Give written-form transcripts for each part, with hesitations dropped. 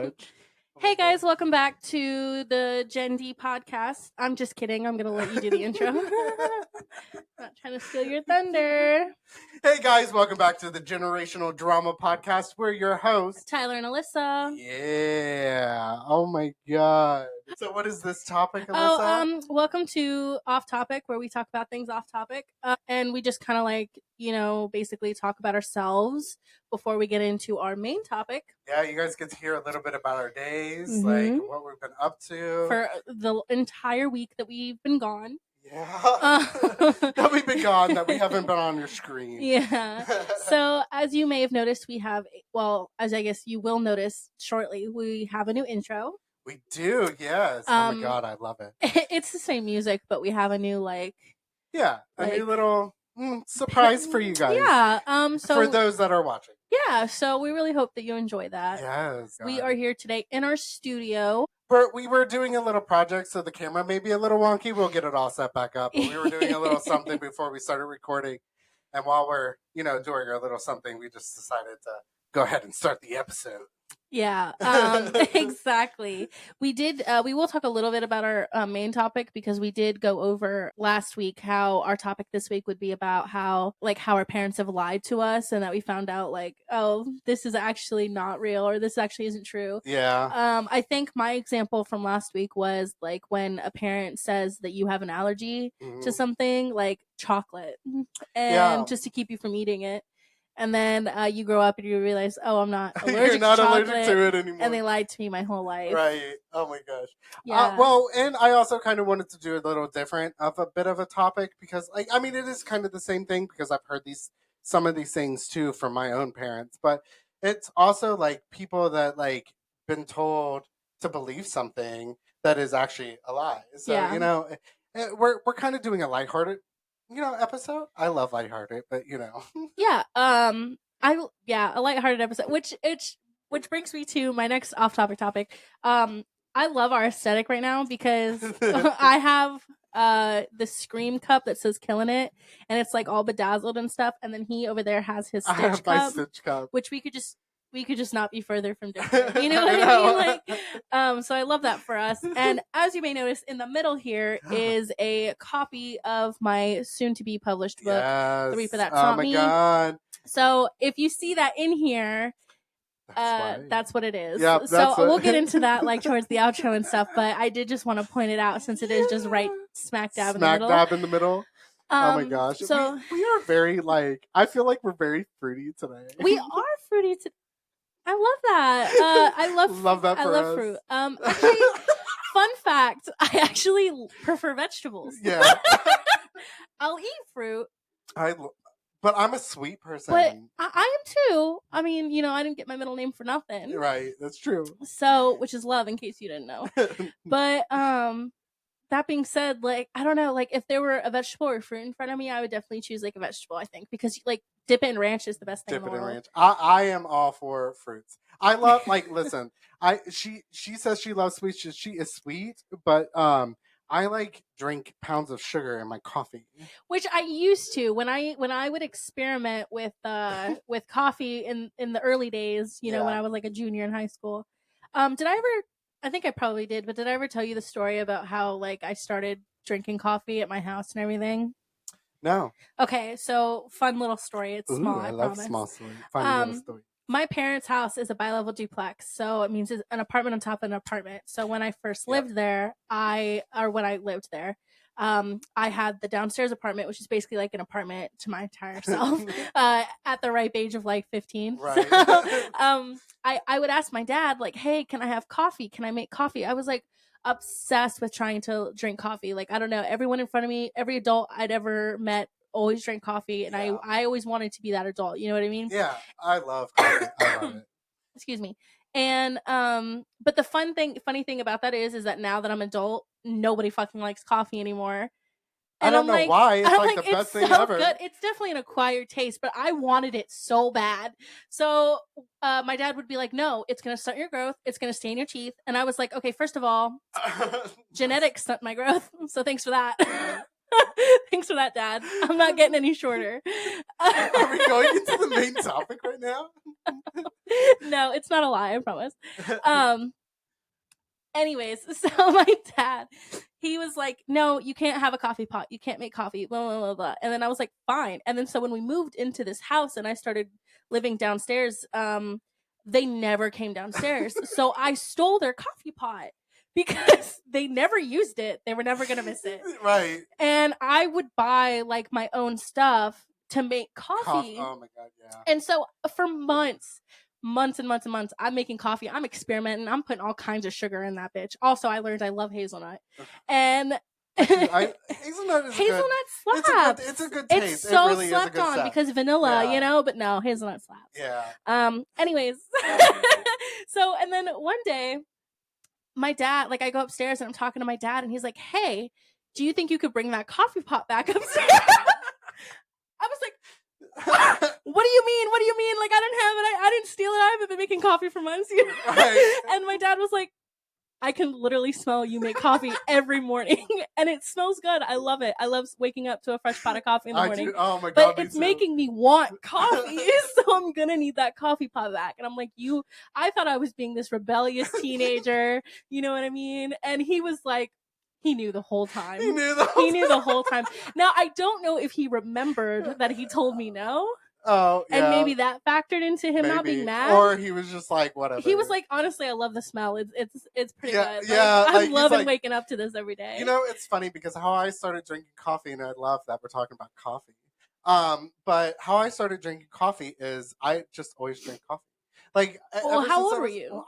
much. Hey guys, welcome back to the Gen D podcast. I'm just kidding. I'm going to let you do the intro. Not trying to steal your thunder. Hey guys, welcome back to the Generational Drama Podcast. We're your hosts, Tyler and Alyssa. Yeah. Oh my god. So what is this topic, Alyssa? Welcome to Off Topic, where we talk about things off topic. And we just kind of basically talk about ourselves before we get into our main topic. Yeah, you guys get to hear a little bit about our days, Mhm. like what we've been up to. For the entire week that we've been gone. Yeah. That we've been gone, that we haven't been on your screen. Yeah. So, as you may have noticed, as I guess you will notice shortly, we have a new intro. We do, yes. Oh my god, I love it. It's the same music, but we have a new new little surprise for you guys. Yeah. So for those that are watching. Yeah. So we really hope that you enjoy that. Yes. God. We are here today in our studio. We were doing a little project, so the camera may be a little wonky. We'll get it all set back up. But we were doing a little something before we started recording. And while we're, doing our little something, we just decided to go ahead and start the episode. Yeah, exactly. We will talk a little bit about our main topic, because we did go over last week how our topic this week would be about how our parents have lied to us, and that we found out this is actually not real, or this actually isn't true. Yeah. I think my example from last week was when a parent says that you have an allergy to something like chocolate, and just to keep you from eating it. And then you grow up and you realize, oh, I'm not allergic You're not to chocolate, allergic to it anymore. And they lied to me my whole life. Right. Oh my gosh. Yeah. And I also kind of wanted to do a little different of a bit of a topic, because it is kind of the same thing, because I've heard some of these things too from my own parents, but it's also people that been told to believe something that is actually a lie. So, we're kind of doing a lighthearted episode. I love lighthearted, but Yeah. A lighthearted episode, which brings me to my next off-topic topic. I love our aesthetic right now, because I have the Scream cup that says "Killing It," and it's all bedazzled and stuff. And then he over there has his Stitch cup, which we could just not be further from different. You know what I mean? So I love that for us. And as you may notice, in the middle here is a copy of my soon-to-be published book, The Reaper That's Not Me. Oh my god! So if you see that in here, that's what it is. Yep, so we'll get into that towards the outro and stuff. But I did just want to point it out, since it is just right smack dab in the middle. Oh my gosh! So we are very I feel like we're very fruity today. We are fruity today. I love that. I love that. I love fruit. Actually, fun fact: I actually prefer vegetables. Yeah, I'll eat fruit. But I'm a sweet person. But I am too. I mean, I didn't get my middle name for nothing. Right, that's true. So, which is love, in case you didn't know. But that being said, I don't know, if there were a vegetable or fruit in front of me, I would definitely choose a vegetable, I think, because dip it in ranch is the best thing in the world. Ranch. I am all for fruits. I love listen, she says she loves sweets. She is sweet, but I drink pounds of sugar in my coffee. Which I used to when I would experiment with coffee in the early days, when I was a junior in high school. I think I probably did, but did I ever tell you the story about how I started drinking coffee at my house and everything? No. Okay, so fun little story. It's small, I love promise. Small story. Fun little story. My parents' house is a bi-level duplex, so it means it's an apartment on top of an apartment. So when I first lived there, I had the downstairs apartment, which is basically an apartment to my entire self, at the ripe age of 15. Right. So, I would ask my dad, hey, can I have coffee? Can I make coffee? I was obsessed with trying to drink coffee. I don't know, everyone in front of me, every adult I'd ever met always drank coffee, and I always wanted to be that adult. You know what I mean? Yeah, I love coffee. I love it. Excuse me. And but the funny thing about that is that now that I'm adult, nobody fucking likes coffee anymore. And I don't know why. It's the best thing ever. Good. It's definitely an acquired taste, but I wanted it so bad. So my dad would be like, no, it's going to stunt your growth. It's going to stain your teeth. And I was like, okay, first of all, genetics stunt my growth. So thanks for that. Thanks for that, Dad. I'm not getting any shorter. Are we going into the main topic right now? No, it's not a lie, I promise. Anyways, so my dad, he was like, "No, you can't have a coffee pot. You can't make coffee." Blah blah blah blah. And then I was like, "Fine." And then so when we moved into this house and I started living downstairs, they never came downstairs. So I stole their coffee pot because they never used it. They were never gonna miss it. Right. And I would buy like my own stuff to make coffee. Oh my god, yeah. And so for months and months, I'm making coffee. I'm experimenting. I'm putting all kinds of sugar in that bitch. Also, I learned I love hazelnut. And hazelnut is hazelnut good, slaps. it's a good taste. It's so It really slept is a good on stuff. because vanilla, Yeah. you know, but no, hazelnut slaps. Yeah. Anyways. So and then one day my dad, like I go upstairs and I'm talking to my dad and he's like, "Hey, do you think you could bring that coffee pot back upstairs?" I was like, what do you mean? What do you mean? Like, I didn't have it. I didn't steal it. I haven't been making coffee for months. Right. And my dad was like, "I can literally smell you make coffee every morning. And it smells good. I love it. I love waking up to a fresh pot of coffee in the morning. Do. Oh my god, but it's making me want coffee. So I'm going to need that coffee pot back." And I'm like, I thought I was being this rebellious teenager. You know what I mean? And he was like, he knew the whole time. He knew the whole time. Now, I don't know if he remembered that he told me no. Oh, yeah. And maybe that factored into him not being mad. Or he was just like, whatever. He was like, honestly, I love the smell. It's pretty good. Yeah, I'm loving waking up to this every day. You know, it's funny because how I started drinking coffee, and I love that we're talking about coffee. But how I started drinking coffee is I just always drink coffee. Like, well, how old were you?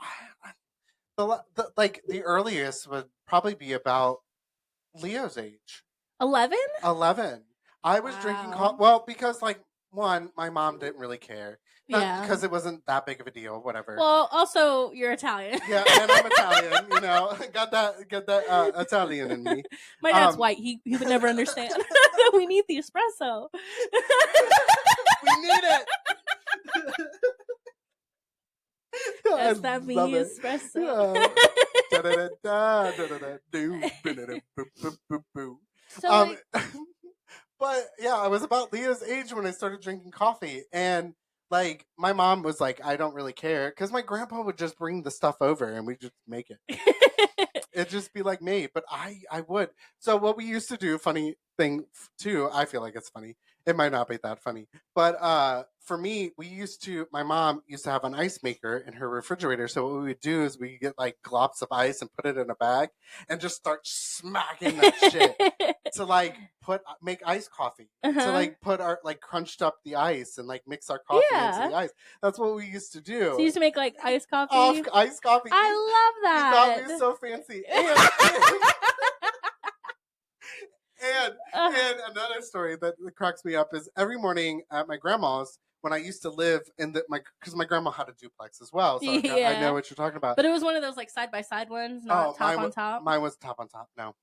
The earliest would probably be about Leo's age. 11? 11. I was drinking coffee. Well, because like one, my mom didn't really care. Not because it wasn't that big of a deal. Whatever. Well, also you're Italian. Yeah, and I'm Italian. You know, got that Italian in me. My dad's white. He would never understand. We need the espresso. We need it. That's that mini espresso. So, but yeah, I was about Leo's age when I started drinking coffee, and like my mom was like, "I don't really care," because my grandpa would just bring the stuff over and we just make it. It'd just be like me, but I would. So what we used to do, funny thing too, I feel like it's funny. It might not be that funny, but for me, my mom used to have an ice maker in her refrigerator. So what we would do is we get like glops of ice and put it in a bag and just start smacking that shit to like make iced coffee. To like put our like crunched up the ice and like mix our coffee into the ice. That's what we used to do. So you used to make like iced coffee? Iced coffee. I love that. We thought we were so fancy. And another story that cracks me up is every morning at my grandma's, when I used to live in because my grandma had a duplex as well, so I know what you're talking about. But it was one of those like side by side ones, not top on top. Mine was top on top. No,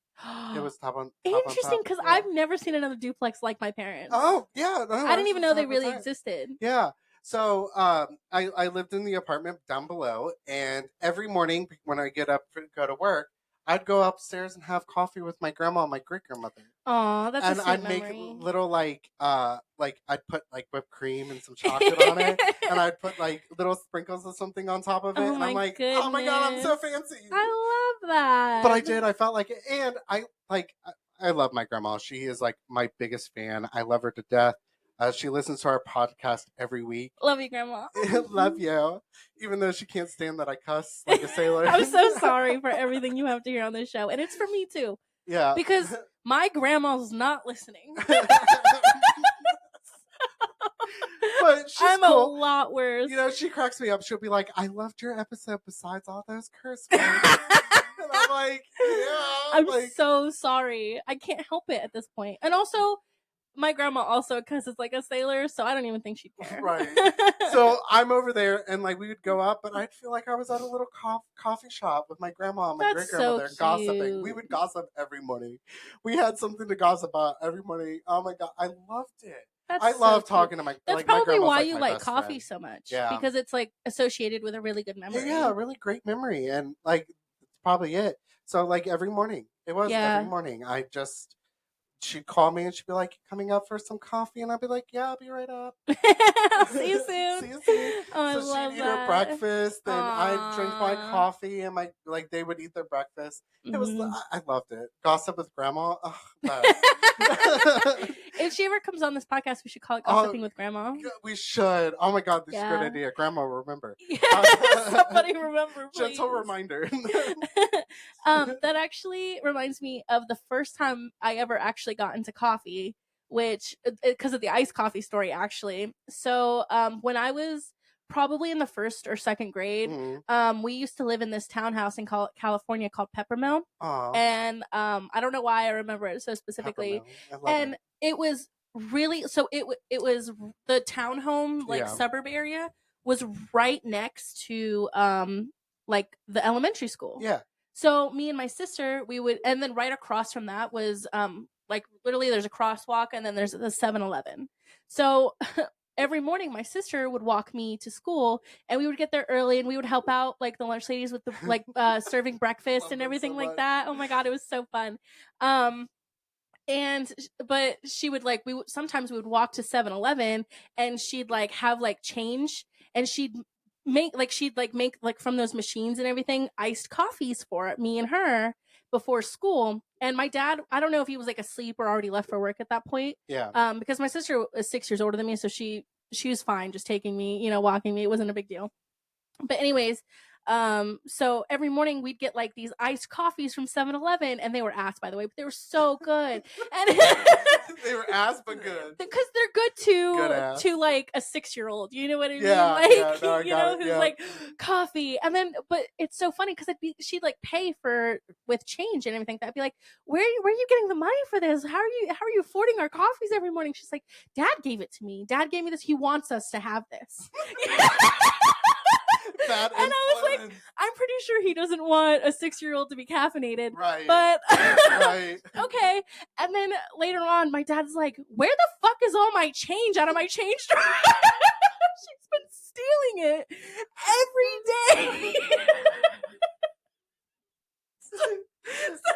it was top on. Interesting, because I've never seen another duplex like my parents. Oh yeah, no, I didn't even know they really existed. Yeah. So I lived in the apartment down below, and every morning when I get up to go to work, I'd go upstairs and have coffee with my grandma and my great grandmother. Oh, that's and a sweet I'd memory. make little like I'd put like whipped cream and some chocolate on it, and I'd put like little sprinkles of something on top of it, and I'm like, goodness. oh my god, I'm so fancy. I love that. But I did. I felt like it, and I love my grandma. She is like my biggest fan. I love her to death. She listens to our podcast every week. Love you, Grandma. Love you. Even though she can't stand that I cuss like a sailor. I'm so sorry for everything you have to hear on this show. And it's for me too. Yeah. Because my grandma's not listening. But she's cool. a lot worse. You know, she cracks me up. She'll be like, I loved your episode besides all those curse words. And I'm like, yeah. I'm so sorry. I can't help it at this point. And also, my grandma also cusses like a sailor, so I don't even think she'd care. Right. So I'm over there, and like we would go up, but I'd feel like I was at a little coffee shop with my grandma and my great grandmother gossiping. We would gossip every morning. We had something to gossip about every morning. Oh my god, I loved it. I love talking to my. That's probably why you like coffee so much. Yeah, because it's like associated with a really good memory. Yeah, a really great memory, and like it's probably it. So like every morning, it was every morning. I just she'd call me and she'd be like, "Coming up for some coffee?" And I'd be like, "Yeah, I'll be right up." I'll see you soon. See you soon. Oh, I So love she'd eat her that. breakfast, and I'd drink my Aww. coffee, and they would eat their breakfast. It was Mhm. I loved it. Gossip with grandma, best. If she ever comes on this podcast, we should call it Oh, Gossiping with Grandma. we should. Oh my god, this is a good Yeah. idea. Grandma will remember. Somebody remember, please. Gentle reminder. That actually reminds me of the first time I ever actually got into coffee, which because of the iced coffee story, actually. So, when I was probably in the first or second grade, we used to live in this townhouse in California called Peppermill, Aw, and I don't know why I remember it so specifically, peppermill. I love and it. it was really so it was the townhome like Yeah. suburb area was right next to like the elementary school. Yeah. So me and my sister, we would, and then right across from that was like literally there's a crosswalk and then there's the 7-Eleven. So every morning my sister would walk me to school and we would get there early and we would help out like the lunch ladies with the like serving breakfast Love and them everything so like much. that. Oh my god, it was so fun. Um but she would like sometimes we would walk to 7-Eleven and she'd like have like change and she'd make like from those machines and everything iced coffees for me and her before school. And my dad, I don't know if he was like asleep or already left for work at that point, Yeah. because my sister is 6 years older than me, so she was fine just taking me, walking me. It wasn't a big deal. But anyways, so every morning we'd get like these iced coffees from 7-Eleven, and they were ass, by the way, but they were so good. And They were ass but good. because they're good to like a 6-year-old, you know what I mean? Yeah, Like, yeah, no, I got it, who's yeah. like coffee. And then but it's so funny because she'd like pay for with change and everything. I'd be like, where are you getting the money for this? How are you affording our coffees every morning? She's like, Dad gave it to me. Dad gave me this. He wants us to have this. Bad And I was like, influence. I'm pretty sure he doesn't want a 6-year-old to be caffeinated. Right. But Right. okay. And then later on, my dad's like, where the fuck is all my change out of my change drawer? She's been stealing it every day.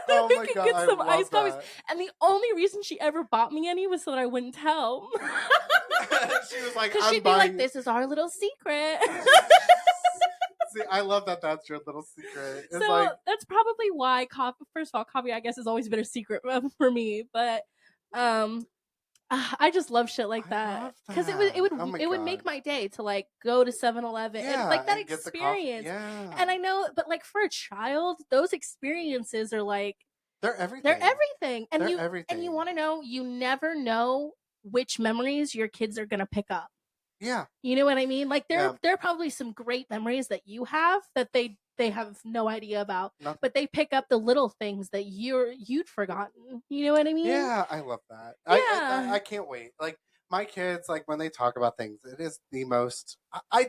Oh we my could god, get I some love iced coffees. that. And the only reason she ever bought me any was so that I wouldn't tell. She was like, Because I'm she'd be buying. like, this is our little secret. See, I love that. That's your little secret. It's So like, that's probably why coffee. First of all, coffee I guess has always been a secret for me, but I just love shit like I that love because that. Oh my it would God. make my day to like go to 7-Eleven and Yeah, like that and get the coffee. experience. Yeah. And I know, but like for a child, those experiences are like They're everything. they're everything. And They're everything. you want to know, you never know which memories your kids are gonna pick up. Yeah. You know what I mean? Like Yeah. there are probably some great memories that you have that they have no idea about, Nothing. but they pick up the little things that you'd forgotten. You know what I mean? Yeah, I love that. Yeah. I can't wait. Like my kids, like when they talk about things, it is the most. I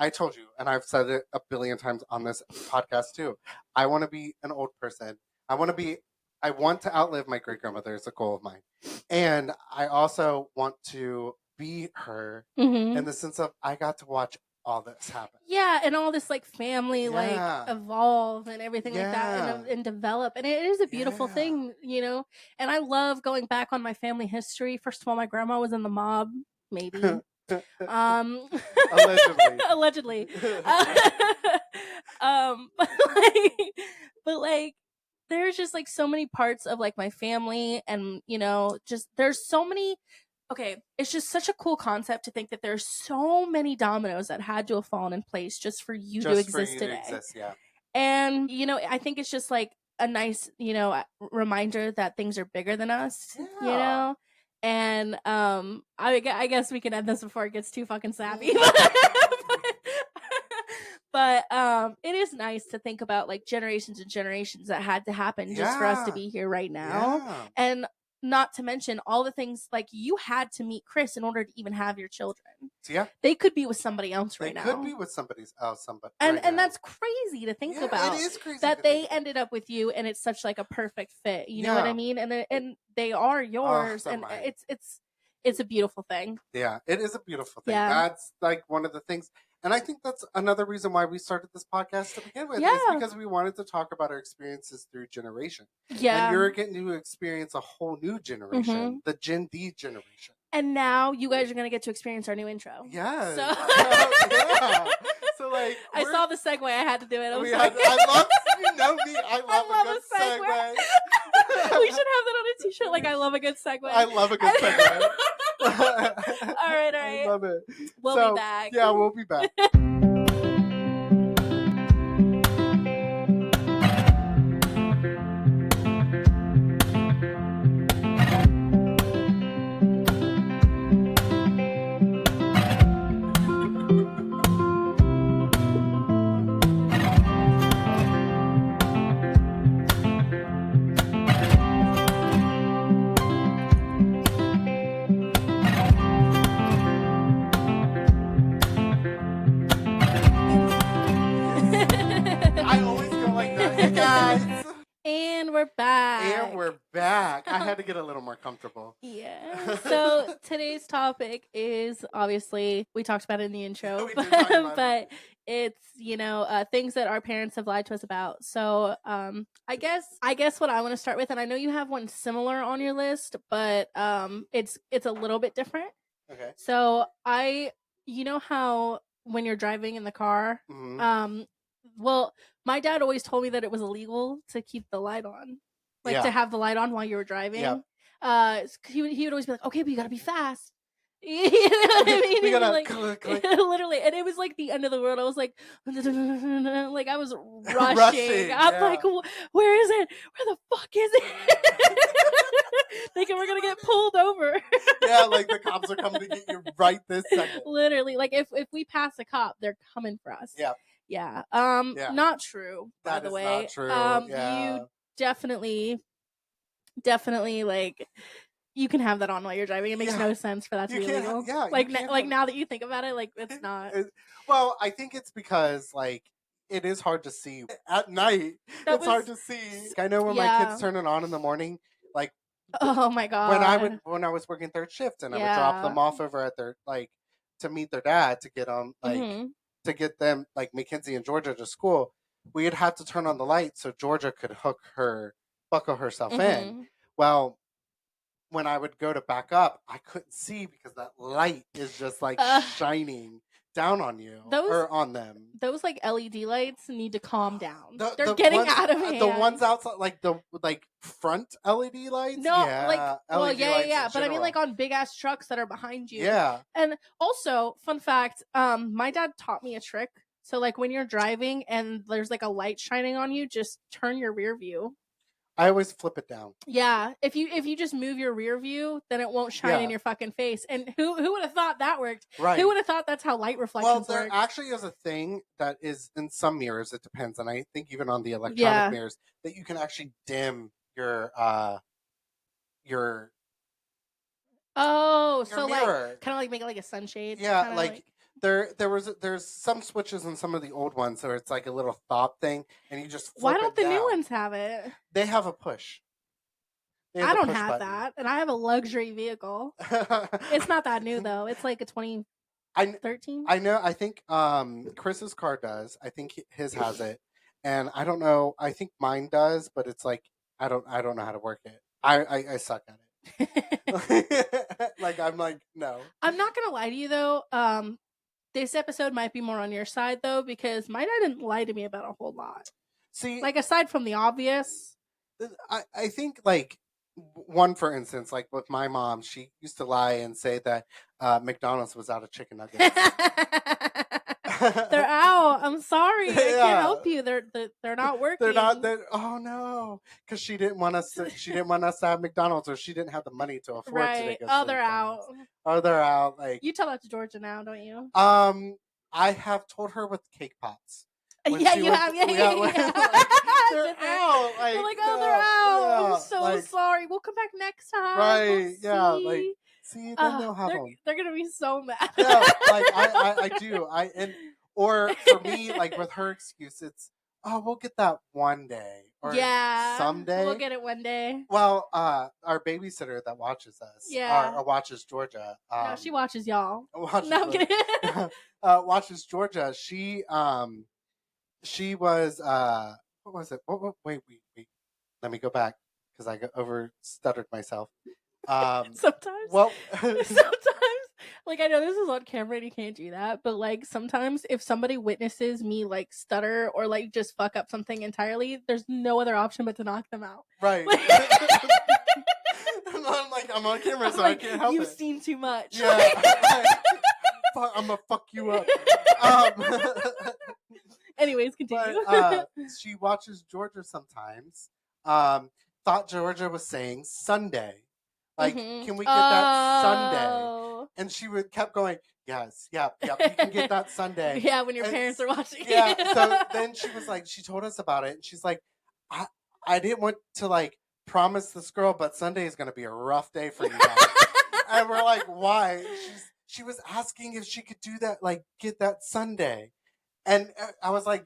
told you, and I've said it a billion times on this podcast too. I want to be an old person. I want to outlive my great grandmother. It's a goal of mine, and I also want to be her in the sense of I got to watch all this happen. Yeah, and all this like family Yeah. like evolve and everything like that and develop, and it is a beautiful Yeah. thing, you know. And I love going back on my family history. First of all, my grandma was in the mob, maybe. Allegedly. Allegedly. But like there's just like so many parts of like my family, and just there's so many. Okay, it's just such a cool concept to think that there's so many dominoes that had to have fallen in place just for you to exist today. Yeah. And I think it's just like a nice, reminder that things are bigger than us, And I guess we can end this before it gets too fucking sappy. But it is nice to think about like generations and generations that had to happen just for us to be here right now. Yeah. And not to mention all the things like you had to meet Chris in order to even have your children. Yeah. They could be with somebody else right now. They could be with somebody. And that's crazy to think about. It is crazy that they ended up with you, and it's such like a perfect fit. You know what I mean? And they are yours, and it's a beautiful thing. Yeah, it is a beautiful thing. Yeah. That's like one of the things. And I think that's another reason why we started this podcast to begin with, is Yeah. because we wanted to talk about our experiences through generation. Yeah. And you're getting to experience a whole new generation, Mhm. the Gen D generation. And now you guys are going to get to experience our new intro. Yes. So, Yeah. So like I saw the segue. I had to do it. I'm sorry. I love, you know me, I love love a good a segue. segue. We should have that on a t-shirt. Like, I love a good segue. I love a good segue. All right. I love it. We'll be back. Yeah, we'll be back. I always go like that. Hey guys. And we're back. I had to get a little more comfortable. Yeah. So today's topic is, obviously, we talked about it in the intro, We did talk about but it's, things that our parents have lied to us about. So I guess what I want to start with, and I know you have one similar on your list, but it's a little bit different. Okay. So you know how when you're driving in the car, Mhm. well, my dad always told me that it was illegal to keep the light on, like Yeah. to have the light on while you were driving. Yeah. He would always be like, "Okay, but you gotta be fast." You know what I mean? We gotta like, click. literally, and it was like the end of the world. I was like, like I was rushing. Rushing, I'm yeah. like, where is it? Where the fuck is it? Thinking we're gonna get pulled over. Yeah, like the cops are coming to get you right this second. Literally, like if we pass a cop, they're coming for us. Yeah. Yeah. Yeah. Not true, by That the is way. not true. Yeah. You definitely, like, you can have that on while you're driving. It makes Yeah. no sense for that to You be can't illegal. yeah, you Like, can't like have- now that you think about it, like it's not. Well, I think it's because like it is hard to see at night. That Hard was- to see. I know when my yeah. kids turn it on in the morning, like Oh my god. when I was working third shift and I would Yeah. drop them off over at their to meet their dad to get them Mhm. to get them Mackenzie and Georgia to school, we'd have to turn on the light so Georgia could buckle herself in. Mhm. Well, when I would go to back up, I couldn't see because that light is just like shining down on you or on them. Those like LED lights need to calm down. They're They're getting ones, out of hand. The ones outside, like the front LED lights. No, yeah, like LED yeah, lights yeah. in But I mean, general. like on big ass trucks that are behind you. Yeah. And also, fun fact, my dad taught me a trick. So like when you're driving and there's like a light shining on you, just turn your rear view. I always flip it down. Yeah, if you just move your rear view, then it won't shine in your fucking face. And who would have thought that worked? Right. Who would have thought that's how light reflections Well, there work? actually is a thing that is in some mirrors. It depends, and I think even on the electronic mirrors that you can actually dim your Oh, so mirror. like kind of like make it like a sunshade. Yeah, kinda like there's some switches in some of the old ones where it's like a little thought thing, and you just flip why don't the it new down. ones have it? They have a push. I don't have that, and I have a luxury vehicle. It's not that new though. It's like a 2013. I know. I think Chris's car does. I think his has it, and I don't know. I think mine does, but it's like I don't know how to work it. I suck at it. Like I'm like no. I'm not gonna lie to you though. This episode might be more on your side though, because my dad didn't lie to me about a whole lot. See, like aside from the obvious, I think like one for instance, like with my mom, she used to lie and say that McDonald's was out of chicken nuggets. They're out. I'm sorry, I Yeah. can't help you. They're not working. They're not. Oh no, because she didn't want us to. She didn't want us to have McDonald's, or she didn't have the money to afford right. to. Oh, they're out. Oh, they're out. Like you tell that to Georgia now, don't you? I have told her with cake pops. Yeah, you have. Yeah. They're out. Like, you're like, oh, they're out. Yeah, I'm so sorry. We'll come back next time. Right? We'll yeah. see. Like, see, then they'll have them. They're gonna be so mad. Yeah. Like I do. Or for me, like with her excuse, it's oh, we'll get that one day or Yeah, someday. we'll get it one day. Well, our babysitter that watches us, Yeah. or watches Georgia. No, she watches y'all. Watches, No, I'm kidding. watches Georgia. She was what was it? Wait. Let me go back because I over stuttered myself. Sometimes. Well, Sometimes, like, I know this is on camera and you can't do that, but like sometimes if somebody witnesses me like stutter or like just fuck up something entirely, there's no other option but to knock them out. right. Like, I'm on camera, I'm so like, I can't help you've it. seen too much. Yeah, I'm gonna fuck you up. Anyways, continue. But she watches Georgia sometimes. Thought Georgia was saying Sunday. Like, can we get that Sunday? And she would kept going, yes, yep, you can get that Sunday. Yeah, when your parents are watching. Yeah, so then she was like, she told us about it, and she's like, I didn't want to like promise this girl, but Sunday is gonna be a rough day for you guys. And we're like, why? She was asking if she could do that, like get that Sunday. And I was like,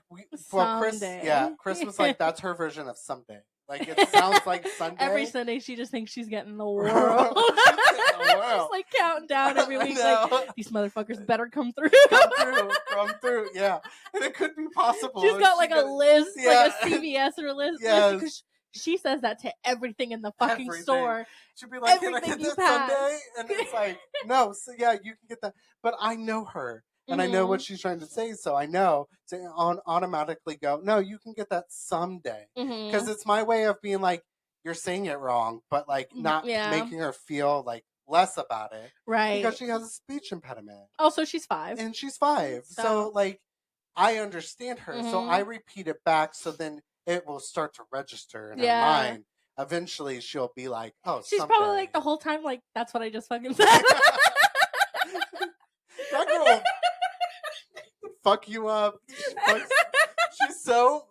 Chris was like, that's her version of someday. Like, it sounds like Sunday. Every Sunday, she just thinks she's getting the world. Just like counting down every week. Like, these motherfuckers better come through. Come through. Yeah. And it could be possible. She's got like a list, like a CVS or list. Yes. Because she says that to everything in the fucking store. She'd be like, can I get that Sunday? And it's like, no, so yeah, you can get that. But I know her. And I know what she's trying to say, so I know to automatically go, no, you can get that someday. Because it's my way of being like, you're saying it wrong, but like not making her feel like less about it. Right. Because she has a speech impediment. Also, she's 5. And she's 5. So like, I understand her. So I repeat it back, so then it will start to register in her mind. Eventually, she'll be like, oh, she's someday. probably like the whole time, like, that's what I just fucking said. That girl fuck you up.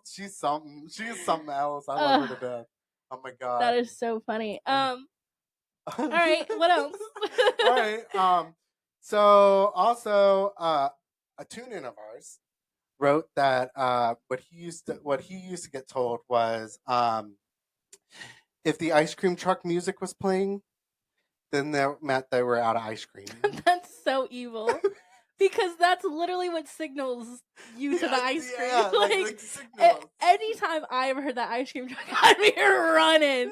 She's something. She's something else. I love her to death. Oh my god. That is so funny. All right, what else? All right. So also a tune-in of ours wrote that what he used to get told was if the ice cream truck music was playing, then that meant they were out of ice cream. That's so evil. Because that's literally what signals you to the ice cream. Yeah, like signals. Anytime I ever heard that ice cream truck, I'd be running.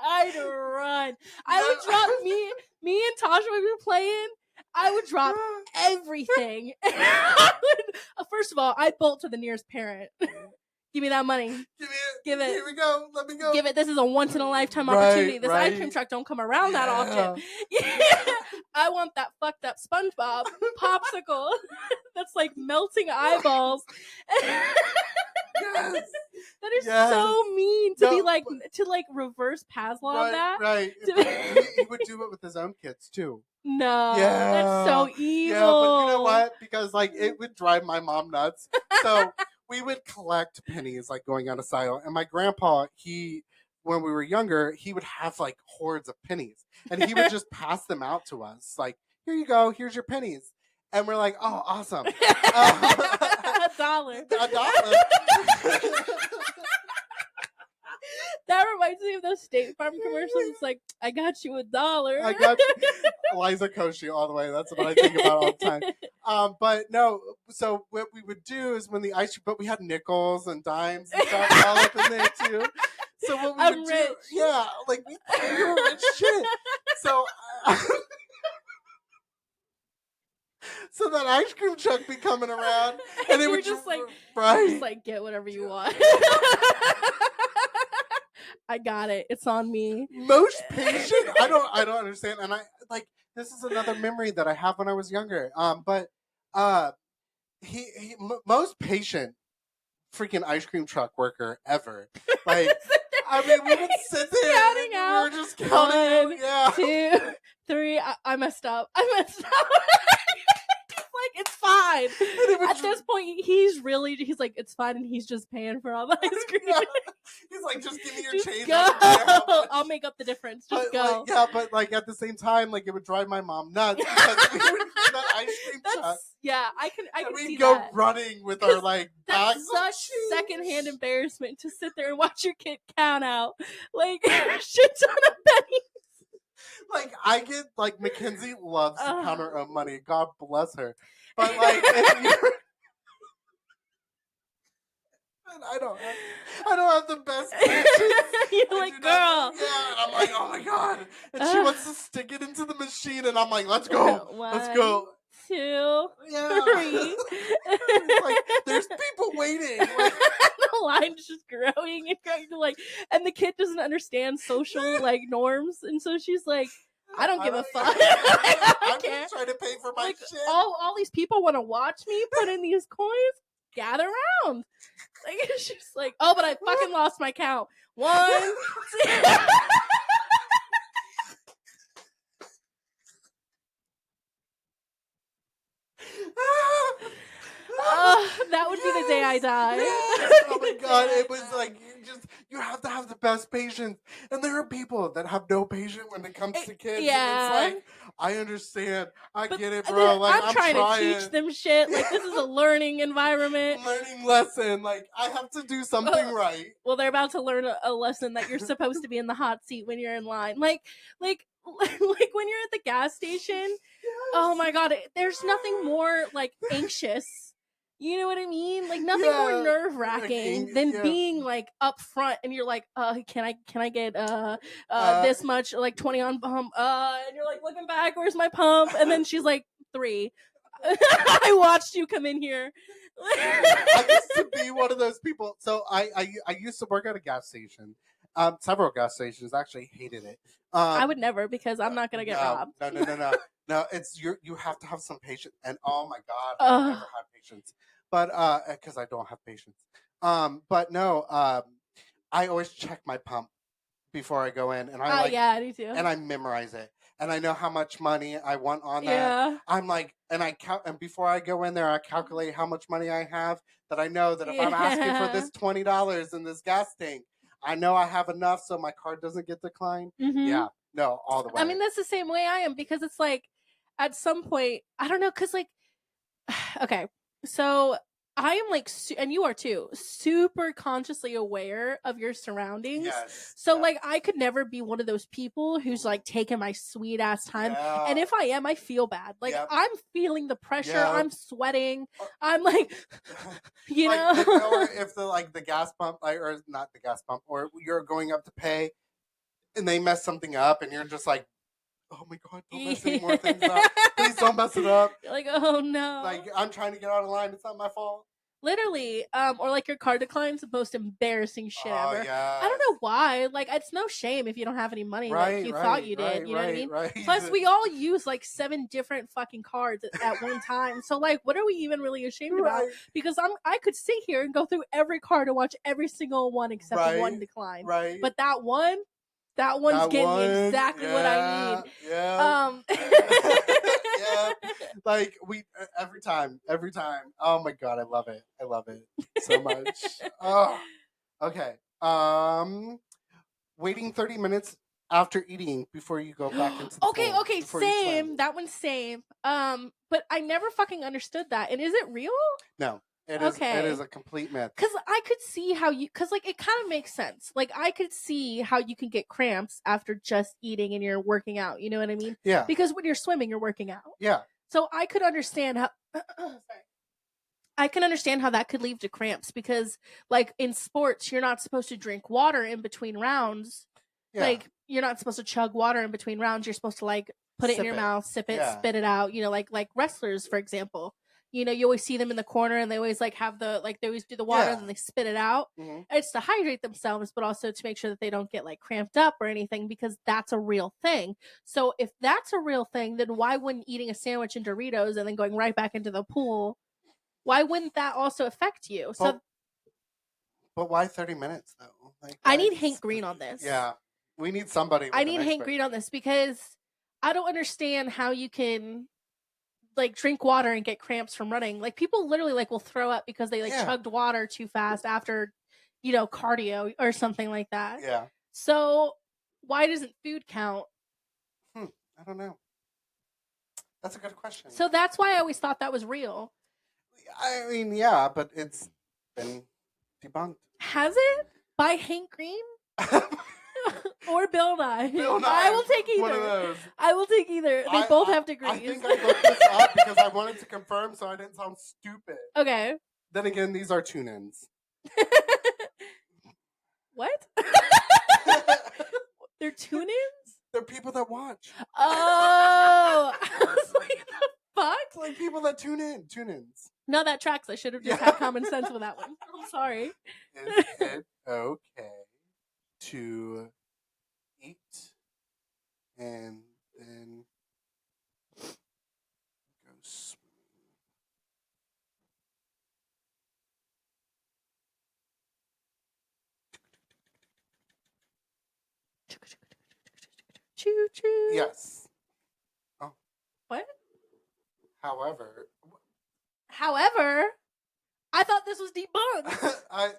I'd run. I would drop me and Tasha would be playing. I would drop everything. First of all, I'd bolt to the nearest parent. Give me that money. Give it. Here we go. Let me go. Give it. This is a once in a lifetime opportunity. This ice cream truck don't come around that often. I want that fucked up SpongeBob popsicle that's like melting eyeballs. Yes. That is so mean to be like to like reverse Pavlov that. Right. He would do it with his own kids too. No. Yeah. That's so evil. Yeah, but you know what? Because like it would drive my mom nuts. So we would collect pennies like going out of style. And my grandpa, when we were younger, he would have like hordes of pennies. And he would just pass them out to us. Like, here you go, here's your pennies. And we're like, oh, awesome. $1. $1. That reminds me of those State Farm commercials. It's like, I got you $1. I got you. Liza Koshy all the way. That's what I think about all the time. But no, so what we would do is when the ice cream, but we had nickels and dimes and stuff all up in there too. So what we would do, yeah, like we were rich shit. So so that ice cream truck be coming around, and they would just like get whatever you want. I got it. It's on me. Most patient. I don't understand, and I like this is another memory that I have when I was younger. But he most patient freaking ice cream truck worker ever. Like, I mean, we would sit there counting out. We were just counting. 1, yeah. 2, 3. I messed up. It's like it's 5 fine. At this point, he's like, it's fine, and he's just paying for all the ice cream. Yeah. He's like, just give me your Just change. go. I don't care how much. I'll make up the difference. Just But go. but at the same time, it would drive my mom nuts because we would get that ice cream truck. Yeah, I can see we'd go that. running with our bags. That's such secondhand embarrassment to sit there and watch your kid count out shit ton of pennies. I get Mackenzie loves to count her own money. God bless her. But if you're I don't have the best patience. You're like, girl. I'm like, oh my god. And she wants to stick it into the machine, and I'm like, let's go. 1, let's go. 2, 3. It's there's people waiting. The line's just growing and growing. And the kid doesn't understand social norms, and so she's like, I don't give a fuck. I'm just trying to pay for my shit. All these people want to watch me put in these coins. Gather around. She's like, oh, but I fucking lost my count. 1, 2. That would be the day I die. Oh my god, it was you have to have the best patience. And there are people that have no patience when it comes to kids. Yeah. And it's I understand. I get it, bro. I'm trying to teach them shit. This is a learning environment. Learning lesson. I have to do something right. Well, they're about to learn a lesson that you're supposed to be in the hot seat when you're in line. Like when you're at the gas station. Yes. Oh my god, there's nothing more anxious. You know what I mean? Nothing more nerve wracking than being up front and you're like, can I get this much 20 on pump? And you're looking back, where's my pump? And then she's like, 3. I watched you come in here. I used to be one of those people. So I used to work at a gas station. Several gas stations. Actually hated it. I would never, because I'm not gonna get robbed. No. It's you have to have some patience. And oh my god, I've never had patience. But because I don't have patience. But no, I always check my pump before I go in, and I I do too. And I memorize it, and I know how much money I want on that. Yeah. I'm and I count, and before I go in there, I calculate how much money I have. That I know that if I'm asking for this $20 in this gas tank, I know I have enough, so my card doesn't get declined. Mm-hmm. Yeah, no, all the way. I mean, that's the same way I am, because it's at some point, I don't know, because okay. So I am and you are too, super consciously aware of your surroundings. Yes. So I could never be one of those people who's taking my sweet ass time. Yeah. And if I am, I feel bad. I'm feeling the pressure. Yeah. I'm sweating. I'm or if the gas pump, or not the gas pump, or you're going up to pay, and they mess something up, and you're just like, oh my god, don't mess any more things up. Please don't mess it up. You're oh no. I'm trying to get out of line. It's not my fault. Literally. Or your card declines, the most embarrassing shit ever. Yeah. I don't know why. It's no shame if you don't have any money you thought you did. You know what I mean? Right. Plus, we all use 7 different fucking cards at one time. So what are we even really ashamed about? Because I could sit here and go through every card and watch every single one except one decline. Right. But that one's getting me exactly what I need. Yeah. Yeah. We every time. Oh my god, I love it so much. Oh. Okay. Waiting 30 minutes after eating before you go back into the pool. Okay, same. That one's same. But I never fucking understood that. And is it real? No. It is a complete myth. Because I could see how it kind of makes sense. I could see how you can get cramps after just eating and you're working out. You know what I mean? Yeah. Because when you're swimming, you're working out. Yeah. So I could understand how. I can understand how that could lead to cramps, because in sports, you're not supposed to drink water in between rounds. Yeah. You're not supposed to chug water in between rounds. You're supposed to put it in your mouth, sip it, spit it out. Like wrestlers, for example. You always see them in the corner, and they always have they always do the water and then they spit it out. Mm-hmm. It's to hydrate themselves, but also to make sure that they don't get cramped up or anything, because that's a real thing. So if that's a real thing, then why wouldn't eating a sandwich and Doritos and then going right back into the pool, why wouldn't that also affect you? But why 30 minutes though? I need Hank Green on this. Yeah. We need somebody. I need Hank Green on this, because I don't understand how you can like drink water and get cramps from running. Like people literally like will throw up because they like Yeah. chugged water too fast after, you know, cardio or something like that. Yeah. So why doesn't food count? I don't know. That's a good question. So that's why I always thought that was real. I mean, yeah, but it's been debunked. Has it? By Hank Green? Or Bill Nye. Bill Nye. I will take either. One of those. I will take either. They both have degrees. I think I looked this up because I wanted to confirm so I didn't sound stupid. Okay. Then again, these are tune-ins. What? They're tune-ins? They're people that watch. Oh. I was like, the fuck? It's like people that tune-ins. No, that tracks. I should have just had common sense with that one. I'm sorry. Is it okay to eat and then go swimming? Choo choo. Yes. Oh. What? However, I thought this was debunked.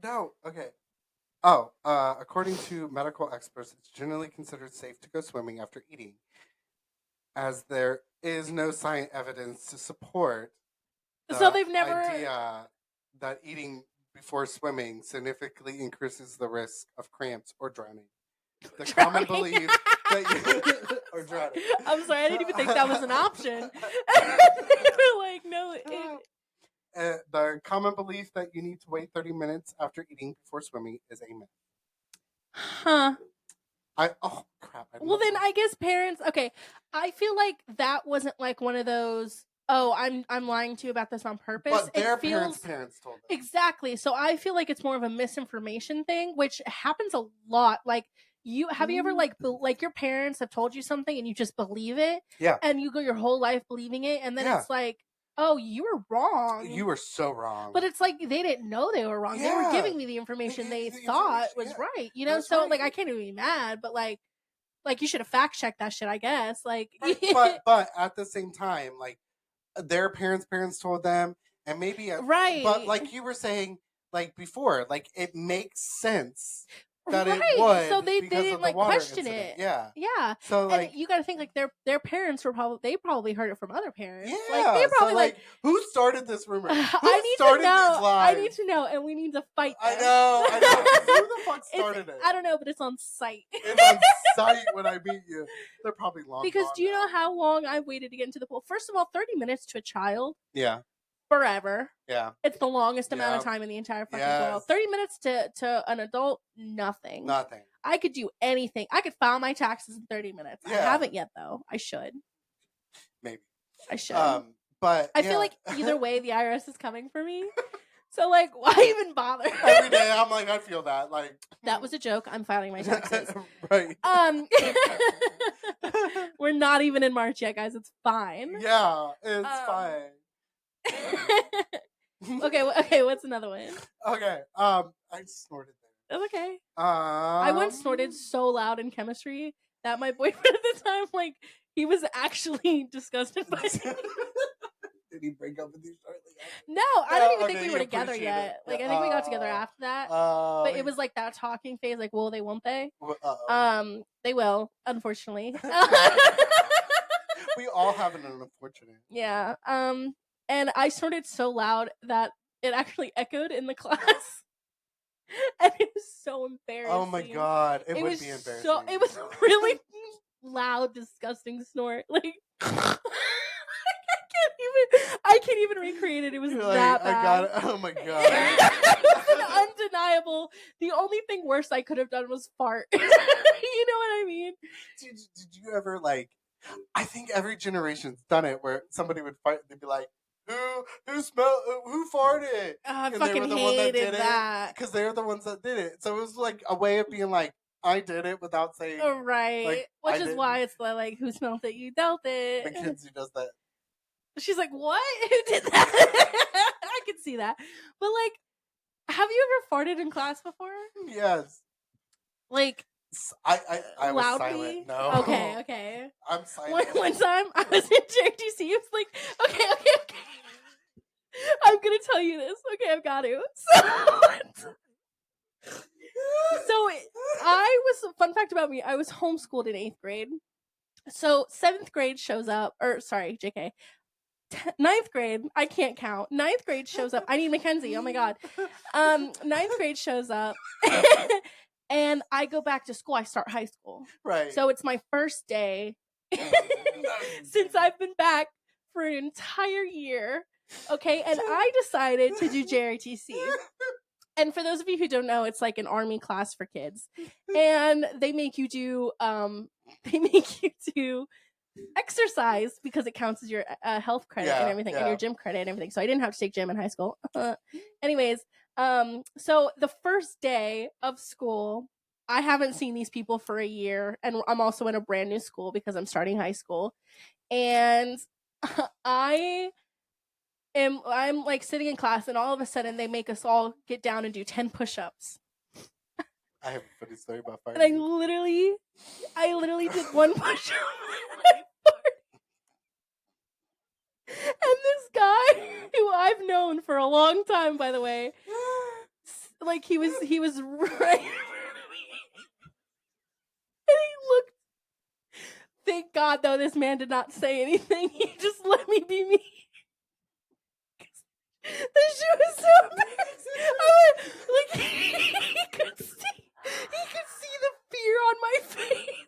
No. Okay. Oh, according to medical experts, it's generally considered safe to go swimming after eating, as there is no science evidence to support So they've never idea that eating before swimming significantly increases the risk of cramps or drowning. The common belief that you or drowning. I'm sorry, I didn't even think that was an option. Like, no. The common belief that you need to wait 30 minutes after eating before swimming is a myth. Huh. Oh crap. Well, then I guess parents. Okay, I feel like that wasn't like one of those. Oh, I'm lying to you about this on purpose. But their it feels, parents told them. Exactly. So I feel like it's more of a misinformation thing, which happens a lot. Like you ever like your parents have told you something and you just believe it, Yeah, and you go your whole life believing it, and then it's like, oh, you were wrong. You were so wrong. But it's like they didn't know they were wrong. Yeah. They were giving me the information they thought was right. You know, so like I can't even be mad, but like you should have fact checked that shit, I guess. Like, but at the same time, like their parents told them, and maybe right. But like you were saying, like before, like it makes sense that it would. So they didn't like question incident. it. Yeah. So like and you got to think like their parents were probably heard it from other parents. Yeah. Like they probably so, like who started this rumor? Who I started need to know. these lies? I need to know, and we need to fight. Them. I know. Who the fuck started it? I don't know, but it's on site. It's on site when I meet you. They're probably long. Because do you know how long I waited to get into the pool? First of all, 30 minutes to a child. Yeah. Forever. Yeah. It's the longest amount of time in the entire fucking world. 30 minutes to an adult, nothing. Nothing. I could do anything. I could file my taxes in 30 minutes. Yeah. I haven't yet though. I should. Maybe. I should. But I feel like either way the IRS is coming for me. So like why even bother? Every day I'm like I feel that like that was a joke. I'm filing my taxes. Right. We're not even in March yet, guys. It's fine. Yeah, it's fine. Okay, what's another one? Okay, I snorted there. That's okay. I once snorted so loud in chemistry that my boyfriend at the time, like, he was actually disgusted by it. Did he break up with you shortly after? No, I don't even think we were together yet. Like, I think we got together after that. But it was like that talking phase, like, will they, won't they? They will, unfortunately. We all have an unfortunate. Yeah. And I snorted so loud that it actually echoed in the class. And it was so embarrassing. Oh my god. It would be embarrassing. It was really loud, disgusting snort. Like I can't even recreate it. It was that bad. I got it. Oh my god. It was undeniable. The only thing worse I could have done was fart. You know what I mean? Did you ever like I think every generation's done it where somebody would fight they'd be like who farted? I fucking hated that. Because they're the ones that did it. So it was like a way of being like, I did it without saying. Right. Like, which is why it's like, who smelt it? You dealt it. Mackenzie does that. She's like, what? Who did that? I can see that. But like, have you ever farted in class before? Yes. Like, I was loudly? silent. No. Okay. I'm silent. One time I was in JTC. It was like, okay. I'm gonna tell you this. Okay, I've got to. Fun fact about me, I was homeschooled in 8th grade. So 7th grade shows up, or sorry, JK. 9th grade, I can't count. 9th grade shows up. I need Mackenzie. Oh my god. 9th grade shows up, and I go back to school. I start high school. Right. So it's my first day since I've been back for an entire year. Okay, and I decided to do JRTC. And for those of you who don't know, it's like an army class for kids, and they make you do exercise because it counts as your health credit and everything, and your gym credit and everything. So I didn't have to take gym in high school. Anyways, so the first day of school, I haven't seen these people for a year, and I'm also in a brand new school because I'm starting high school, and I'm like sitting in class, and all of a sudden they make us all get down and do 10 push-ups. I have a funny story about fire. And I literally did one push-up. And this guy, who I've known for a long time, by the way, like he was right in front of me. And he looked. Thank God, though, this man did not say anything. He just let me be me. The shoe was so embarrassing. Like he could see the fear on my face.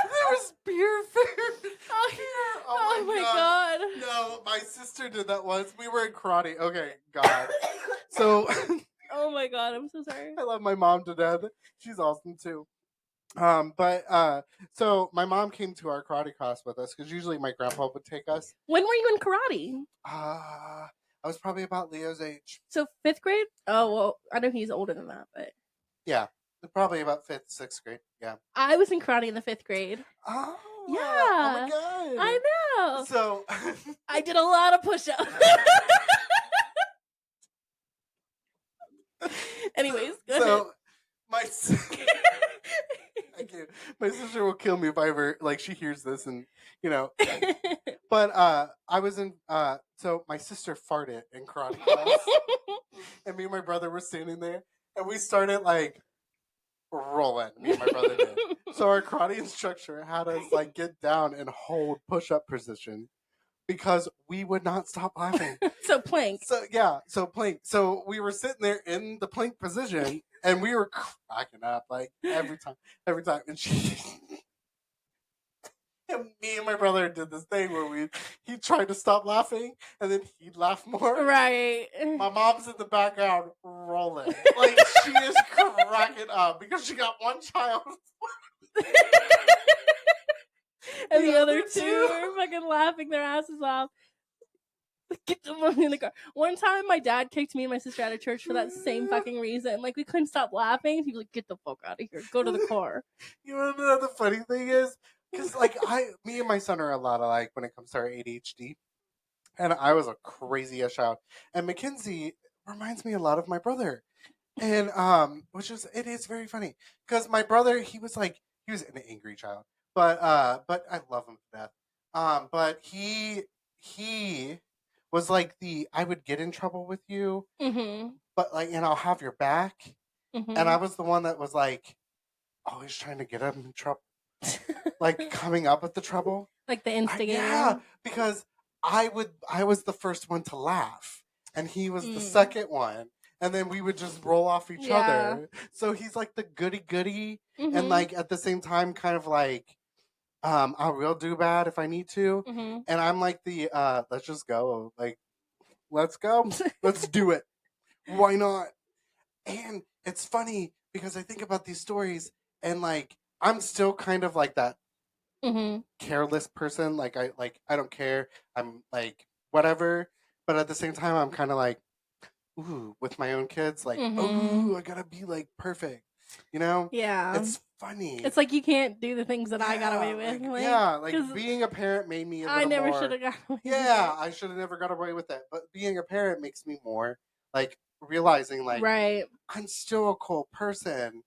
There was beer food. Oh my god. No, my sister did that once. We were in karate. Okay, God. So oh my god, I'm so sorry. I love my mom to death. She's awesome too. So my mom came to our karate class with us because usually my grandpa would take us. When were you in karate? I was probably about Leo's age. So 5th grade? Oh well, I know he's older than that, but yeah, probably about 5th, 6th grade. Yeah, I was in karate in the 5th grade. Oh yeah, oh my god, I know. So I did a lot of push-ups. Anyways, go ahead. My sister will kill me if I ever she hears this and But I was in so my sister farted in karate class, and me and my brother were standing there, and we started rolling. Me and my brother did. So our karate instructor had us get down and hold push-up position because we would not stop laughing. So plank. So plank. So we were sitting there in the plank position, and we were cracking up every time. And and me and my brother did this thing where he tried to stop laughing, and then he'd laugh more. Right. My mom's in the background rolling. She is cracking up because she got one child. And the other two are fucking laughing their asses off. Get them in the car. One time, my dad kicked me and my sister out of church for that same fucking reason. We couldn't stop laughing. He was like, "Get the fuck out of here. Go to the car." You want to know the funny thing is? Because me and my son are a lot alike when it comes to our ADHD. And I was a crazy ass child. And Mackenzie reminds me a lot of my brother. And it is very funny. Because my brother, he was an angry child. But I love him to death. But he was I would get in trouble with you, but and I'll have your back. And I was the one that was always trying to get him in trouble. Coming up with the trouble. The instigator. Yeah, because I was the first one to laugh, and he was the second one, and then we would just roll off each other. So he's the goody, and at the same time, kind of I will do bad if I need to, and I'm the let's just go, let's go, let's do it, why not? And it's funny because I think about these stories, and I'm still kind of that. Careless person, I don't care, I'm whatever, but at the same time I'm kind of ooh, with my own kids, ooh, I gotta be perfect. You know? Yeah. It's funny. It's like you can't do the things that I got away with. Like being a parent made me a little I never more. should have got away with Yeah, it. I should have never got away with it. But being a parent makes me more like realizing like Right. I'm still a cool person,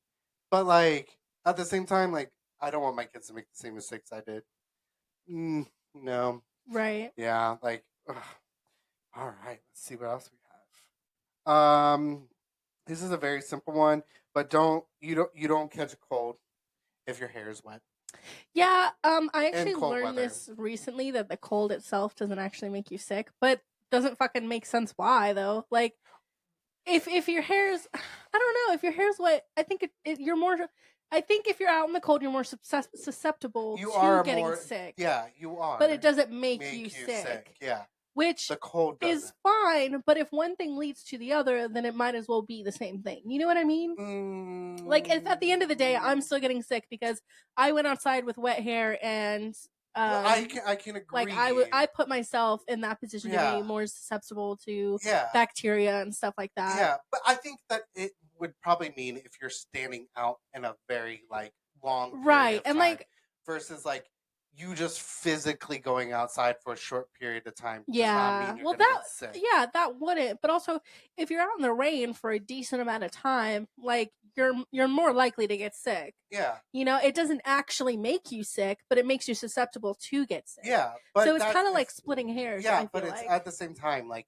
but like at the same time, like I don't want my kids to make the same mistakes I did. No, Right. yeah, like ugh. All right, let's see what else we have. This is a very simple one, but don't catch a cold if your hair is wet Yeah, I in actually cold learned weather. this recently that the cold itself doesn't actually make you sick, but doesn't fucking make sense why though. Like if your hair's I don't know, if your hair's wet, I think you're more I think if you're out in the cold, you're more susceptible You to are getting more, sick. yeah, you But are it doesn't make you make you sick. sick. Yeah, Which the cold is doesn't. fine, but if one thing leads to the other, then it might as well be the same thing. You know what I mean? Like if at the end of the day, I'm still getting sick because I went outside with wet hair and I can like agree. I put myself in that position to be Yeah, more susceptible to yeah, bacteria and stuff like that. yeah. But I think that it would probably mean if you're standing out in a very like long period Right. of And time like versus like you just physically going outside for a short period of time does not yeah. mean you're Well gonna that get sick. yeah, that wouldn't. But also if you're out in the rain for a decent amount of time, like you're more likely to get sick. Yeah, You know, it doesn't actually make you sick, but it makes you susceptible to get sick. yeah. So But it's that kind of like is splitting hairs, yeah, I but feel it's like. at the same time like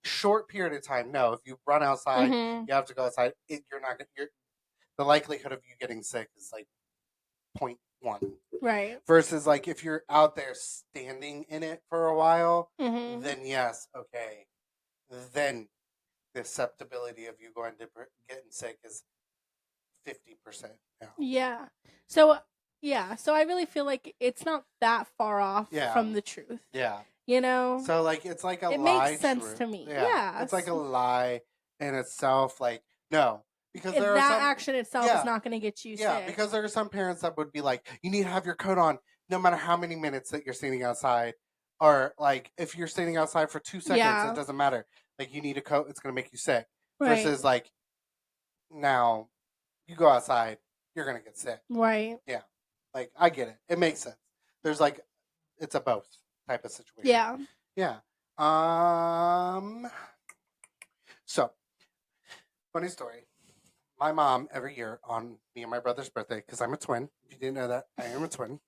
short period of time. No, if you run outside, Mhm. you have to go outside. You're not gonna. The likelihood of you getting sick is like 0.1 Right. versus like if you're out there standing in it for a while, Mhm. then yes, okay, then the susceptibility of you going to getting sick is 50% now. Yeah. So yeah, so I really feel like it's not that far off Yeah, from the truth. yeah. You know? So like it's like a It makes lie sense truth. to me. Yeah, Yeah. it's like a lie in itself. Like no, because there are That some. action itself is Yeah, not going to get you yeah, sick. because there are some parents that would be like, you need to have your coat on no matter how many minutes that you're standing outside. Or like if you're standing outside for 2 seconds, it Yeah. doesn't matter. Like you need a coat, it's gonna make you sick. Right. Versus like now you go outside, you're gonna get sick. Right. Yeah. Like I get it. It makes sense. There's like it's a both type of situation. Yeah. Yeah. Um so funny story. My mom every year on me and my brother's birthday, because I'm a twin. If you didn't know that, I am a twin.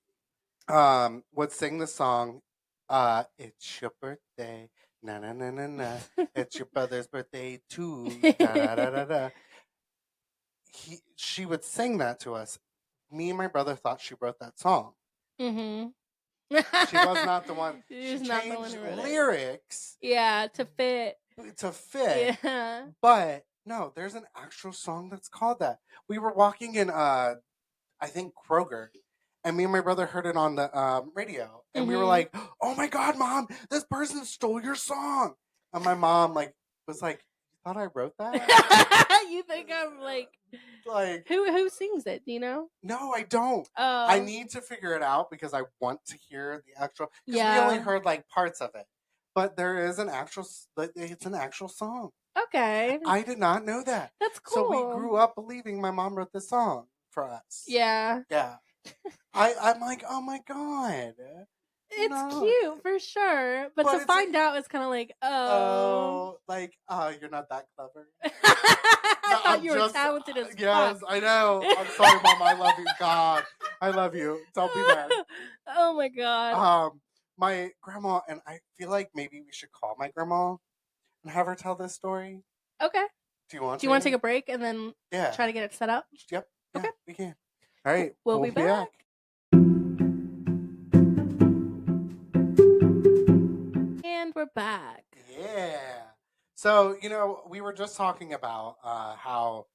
Would sing the song, "It's your birthday, na na na na na. It's your brother's birthday too, da da da da da." She would sing that to us. Me and my brother thought she wrote that song. Mhm. She was not the one. She She's not the one changed who wrote it. lyrics Yeah, to fit. to fit. Yeah. But no, there's an actual song that's called that. We were walking in I think Kroger, and me and my brother heard it on the radio, and we were Mhm. like, "Oh my god, mom! This person stole your song!" And my mom like was like, "You thought I wrote that?" You think I'm like Like, who sings it? Do you know? no, I don't. I Oh. need to figure it out because I want to hear the actual. Because we only Yeah. heard like parts of it, but there is an actual. It's an actual song. Okay. I did not know that. That's So we cool. grew up believing my mom wrote this song for us. Yeah. Yeah. I'm like, oh my god. It's No. cute for sure, but to But it's find out it's kind of like, oh. like, you're not that clever. I No, thought you were talented as yes, fuck. I know. I'm sorry, mom. I love you. God, I love you. Don't be mad. Oh my god. My grandma and I feel like maybe we should call my grandma and have her tell this story. Okay. Do you want Do you want to take a break and then Yeah. try to get it set up? Yep. Yeah, Okay. we can. All right. We'll be back. And we're back. Yeah. So, we were just talking about how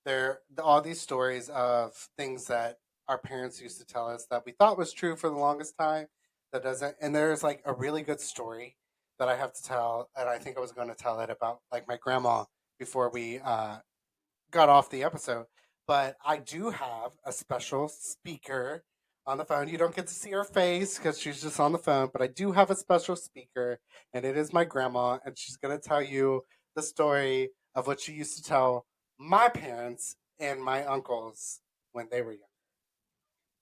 there all these stories of things that our parents used to tell us that we thought was true for the longest time that doesn't. And there's like a really good story that I have to tell, and I think I was going to tell it about like my grandma before we got off the episode. But I do have a special speaker on the phone. You don't get to see her face because she's just on the phone, but I do have a special speaker, and it is my grandma, and she's going to tell you the story of what she used to tell my parents and my uncles when they were young.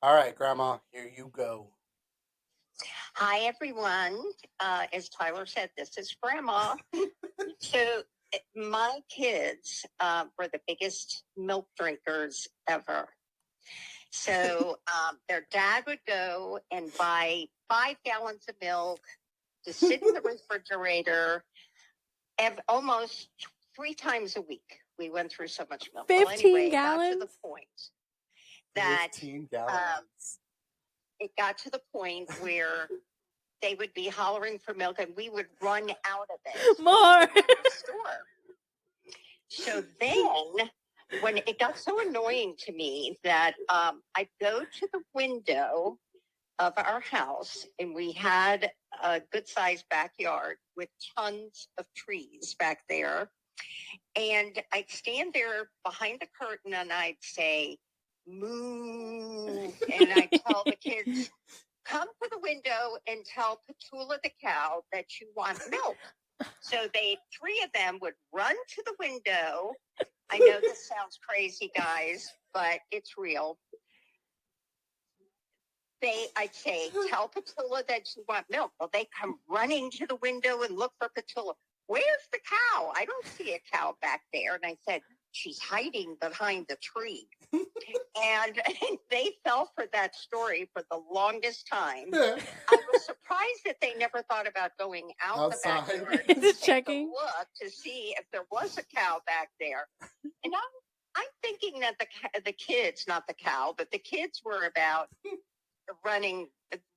All right, Grandma, here you go. Hi, everyone. As Tyler said, this is Grandma. So, my kids were the biggest milk drinkers ever. So, their dad would go and buy 5 gallons of milk to sit in the refrigerator almost 3 times a week. We went through so much milk. 15 well, anyway, gallons? It got to the point that 15 gallons. It got to the point where they would be hollering for milk and we would run out of it. More. The store. So then, when it got so annoying to me that I'd go to the window of our house, and we had a good-sized backyard with tons of trees back there. And I'd stand there behind the curtain and I'd say, moo, and I'd tell the kids, come to the window and tell Petula the cow that you want milk. So 3 of them would run to the window. I know this sounds crazy, guys, but it's real. I'd say, tell Petula that you want milk. Well, they come running to the window and look for Petula. Where's the cow? I don't see a cow back there. And I said, she's hiding behind the tree. And they fell for that story for the longest time. I was surprised that they never thought about going outside the backyard and checking, look to see if there was a cow back there. And I'm thinking that the kids, not the cow, but the kids were about running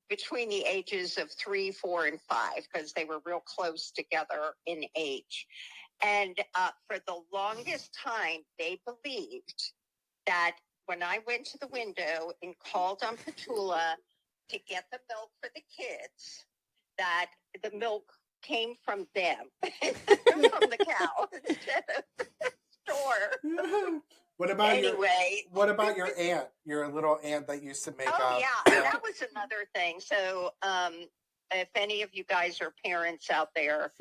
between the ages of 3, 4, and 5 because they were real close together in age. And for the longest time, they believed that when I went to the window and called on Petula to get the milk for the kids, that the milk came from them, from the cow instead of the store. What about your aunt? Your little aunt that used to make yeah, that was another thing. So, if any of you guys are parents out there,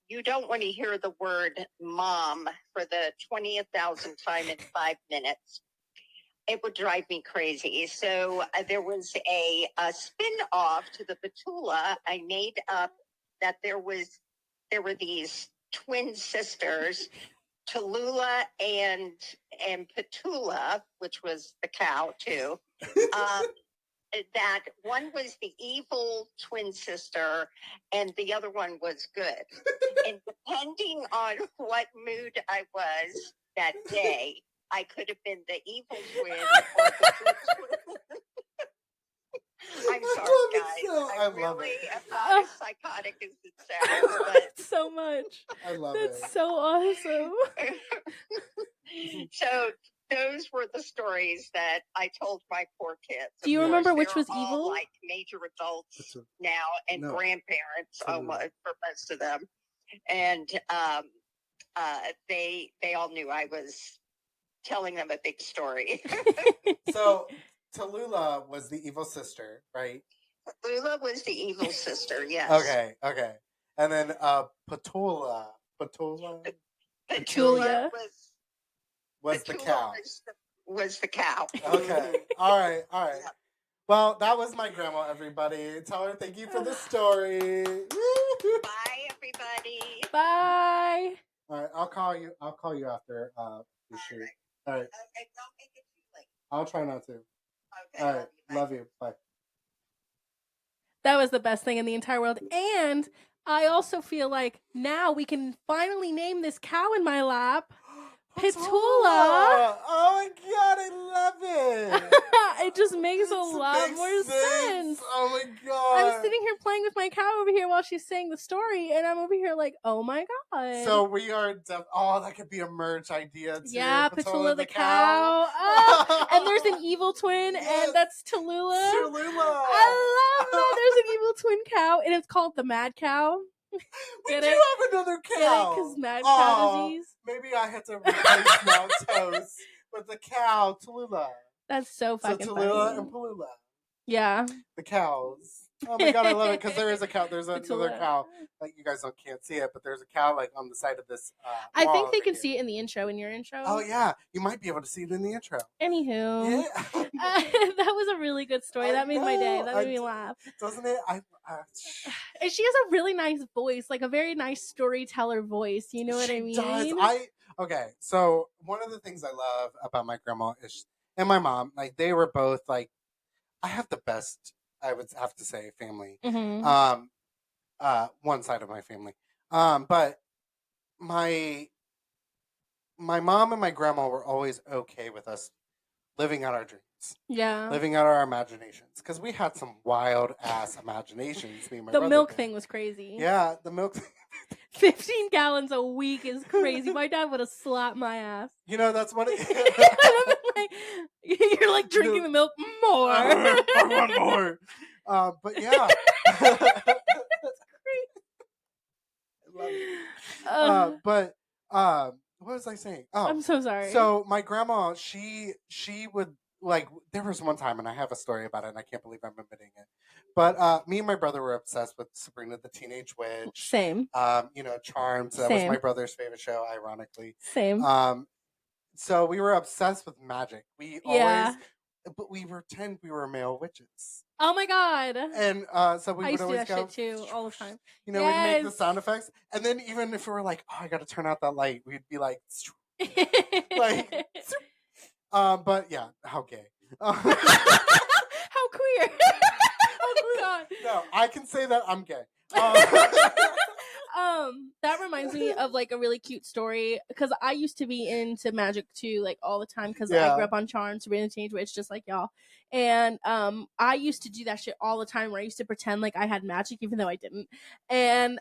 you don't want to hear the word mom for the 20,000th time in 5 minutes. It would drive me crazy. So there was a spin-off to the Petula. I made up that there were these twin sisters, Tallulah and Petula, which was the cow too. That one was the evil twin sister and the other one was good. And depending on what mood I was that day, I could have been the evil twin or the good twin. I'm sorry, guys. I really am not as psychotic as it sounds, but so much. I love That's it. That's so awesome. So those were the stories that I told my poor kids. Do you remember which was all evil? like major adults now and grandparents almost for most of them, and they all knew I was telling them a big story. So Tallulah was the evil sister, right? Tallulah was the evil sister. Yes. Okay. And then Petula Petulia was the cow. Was the cow. Okay. All right. Yeah. Well, that was my grandma, everybody. Tell her thank you for the story. Bye, everybody. Bye. All right, I'll call you after the shoot. All right. Okay, don't make it too late. I'll try not to. Okay. All right. Love you. Bye. That was the best thing in the entire world. And I also feel like now we can finally name this cow in my lap Petula. Oh my god, I love it. It just makes a lot more sense. Oh my god. I'm sitting here playing with my cow over here while she's saying the story, and I'm over here like, oh my god. So we are that could be a merch idea too. Yeah, Petula the cow. And there's an evil twin, and that's Tallulah. I love that. There's an evil twin cow, and it's called the Mad Cow. We do have another cow. Because mad cow disease. Maybe I had to replace now toast with the cow, Tallulah. That's so fucking Tallulah funny. and Palula. Yeah. The cows. Oh my god, I love it because there is a cow. There's It's another hilarious. cow. Like you guys can't see it, but there's a cow like on the side of this I wall think they over can here. see it in the intro, in your intro. Oh yeah, you might be able to see it in the intro. Anywho, Yeah, that was a really good story. That made my day. That made me laugh. Doesn't it? And she has a really nice voice, like a very nice storyteller voice. You know what I mean? She does. Okay. So one of the things I love about my grandma is and my mom, like they were both like I have the best. I would have to say family. Mm-hmm. One side of my family. But my mom and my grandma were always okay with us living out our dreams, Yeah. living out our imaginations, because we had some wild ass imaginations. Me and my The brother milk did. thing was crazy. Yeah, the milk. 15 gallons a week is crazy. My dad would have slapped my ass. You know that's what. Like, you're like drinking the milk more. I want more. But yeah. I love it. But what was I saying? Oh, I'm so sorry. So my grandma, she would like. There was one time, and I have a story about it, and I can't believe I'm admitting it. But me and my brother were obsessed with Sabrina the Teenage Witch. Same. You know, Charms. That was my brother's favorite show, ironically. Same. So we were obsessed with magic. We always, but we pretend we were male witches. Oh my god! And so we I would used to do always that go shit too all the time. You know, we'd make the sound effects, and then even if we were like, "Oh, I got to turn out that light," we'd be like, like, but yeah, how gay? How queer? Oh god! No, I can say that I'm gay. That reminds me of like a really cute story because I used to be into magic too, like all the time because I grew up on Charms, Sabrina the Teenage Witch, just like y'all. And I used to do that shit all the time where I used to pretend like I had magic even though I didn't. And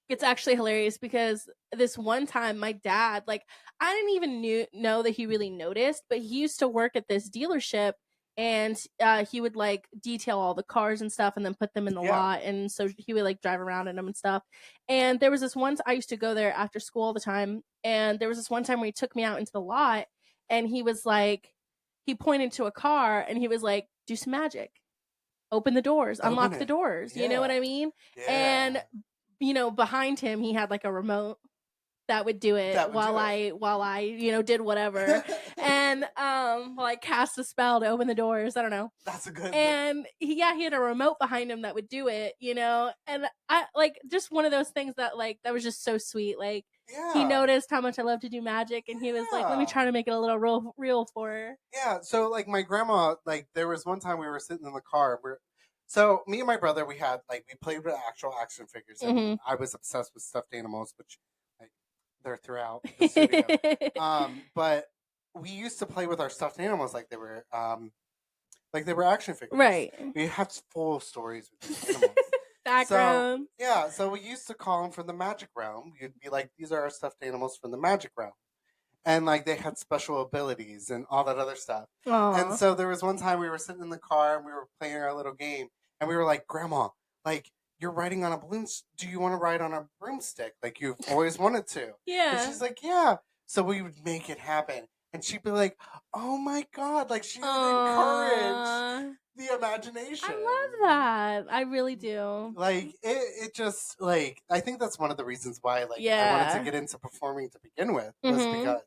it's actually hilarious because this one time my dad, like I didn't even know that he really noticed, but he used to work at this dealership and he would like detail all the cars and stuff and then put them in the lot, and so he would like drive around in them and stuff. And there was this one I used to go there after school all the time, and there was this one time where he took me out into the lot and he was like, he pointed to a car and he was like, do some magic, open the doors, unlock the doors, you know what I mean? And you know, behind him he had like a remote that would do it while I you know did whatever and like cast a spell to open the doors. I don't know. That's a good. And he had a remote behind him that would do it, you know. And I like just one of those things that like that was just so sweet. Like he noticed how much I love to do magic, and he was like, "Let me try to make it a little real for her." Yeah. So like my grandma, like there was one time we were sitting in the car. So me and my brother, we played with actual action figures, and I was obsessed with stuffed animals, which like they're throughout the studio. But we used to play with our stuffed animals like they were action figures. Right. We had full stories with these animals. Background. So we used to call them from the magic realm. You'd be like, these are our stuffed animals from the magic realm. And like they had special abilities and all that other stuff. Aww. And so there was one time we were sitting in the car and we were playing our little game, and we were like, Grandma, like you're riding on a balloon. Do you want to ride on a broomstick like you've always wanted to? Yeah. And she's like, yeah. So we would make it happen. And she'd be like, oh my God. Like she would encourage the imagination. I love that. I really do. Like it just like I think that's one of the reasons why like I wanted to get into performing to begin with was because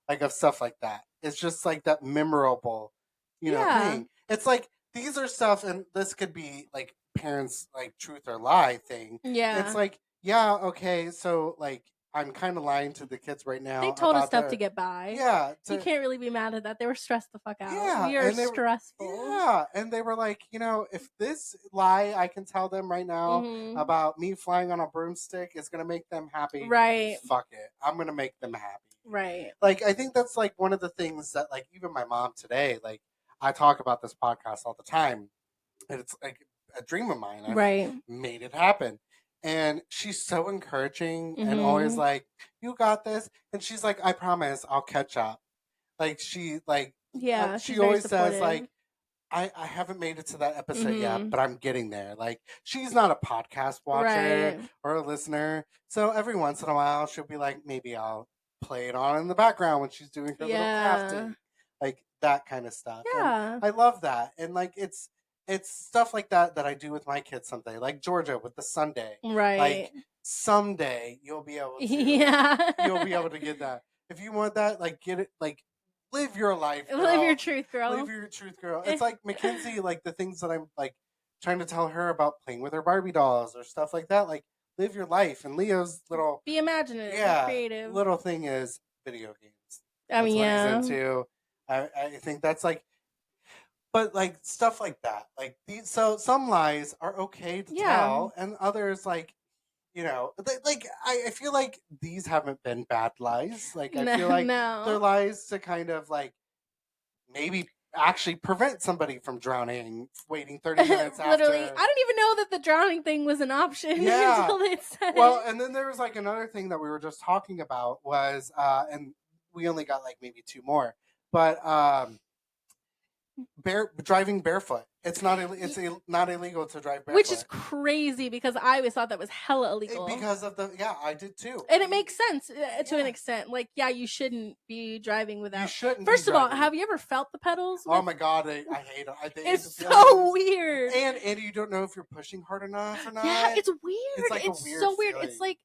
like of stuff like that. It's just like that memorable, you know, thing. It's like these are stuff, and this could be like parents like truth or lie thing. Yeah. It's like, yeah, okay, so like I'm kind of lying to the kids right now. They told us stuff to get by. Yeah. You can't really be mad at that. They were stressed the fuck out. Yeah. We are stressful. Yeah. And they were like, you know, if this lie I can tell them right now about me flying on a broomstick is going to make them happy. Right. Fuck it. I'm going to make them happy. Right. Like, I think that's like one of the things that like even my mom today, like I talk about this podcast all the time. And it's like a dream of mine. I've made it happen. And she's so encouraging and always like, you got this. And she's like, I promise I'll catch up. Like she like, she always says like, I haven't made it to that episode yet, but I'm getting there. Like she's not a podcast watcher or a listener. So every once in a while she'll be like, maybe I'll play it on in the background when she's doing her little crafting. Like that kind of stuff. Yeah. And I love that. And like, it's it's stuff like that I do with my kids someday. Like Georgia with the Sunday. Right. Like someday you'll be able to. Yeah. You'll be able to get that. If you want that, like get it. Like live your life, girl. Live your truth, girl. Live your truth, girl. It's like Mackenzie. Like the things that I'm like trying to tell her about playing with her Barbie dolls or stuff like that. Like live your life. And Leo's little be imaginative, be creative. Little thing is video games. I mean, that's what he's into. I think that's like, but like stuff like that. Like these, so some lies are okay to tell, and others like, you know, like I feel like these haven't been bad lies. Like I feel like they're lies to kind of like maybe actually prevent somebody from drowning, waiting 30 minutes Literally, after. I didn't even know that the drowning thing was an option until they said Well, and then there was like another thing that we were just talking about was, and we only got like maybe 2 more, but driving barefoot. It's not not illegal to drive barefoot, which is crazy because I always thought that was hella illegal. Because of I did too, and it makes sense to an extent. Like, you shouldn't be driving without. You shouldn't. First of all, have you ever felt the pedals? Oh my god, I hate them. It's so weird, and you don't know if you're pushing hard enough or not. Yeah, it's weird. It's like it's a weird so weird. feeling. It's like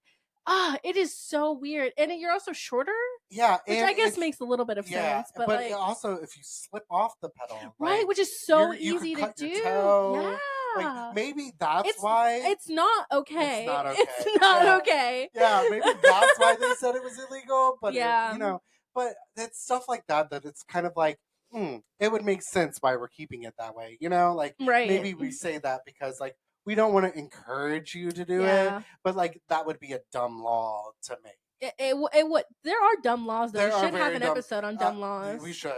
it is so weird, and you're also shorter. Yeah, which I guess makes a little bit of sense. But like, also, if you slip off the pedal, right, like, which is so you easy could cut to do. your toe. Yeah, like maybe that's why it's not okay. It's not okay. It's not okay. Yeah, maybe that's why they said it was illegal. But yeah, you know, but it's stuff like that it's kind of like. It would make sense why we're keeping it that way, you know. Like maybe we say that because like we don't want to encourage you to do it, but like that would be a dumb law to make. It would. There are dumb laws though. We should have an episode on dumb laws. We should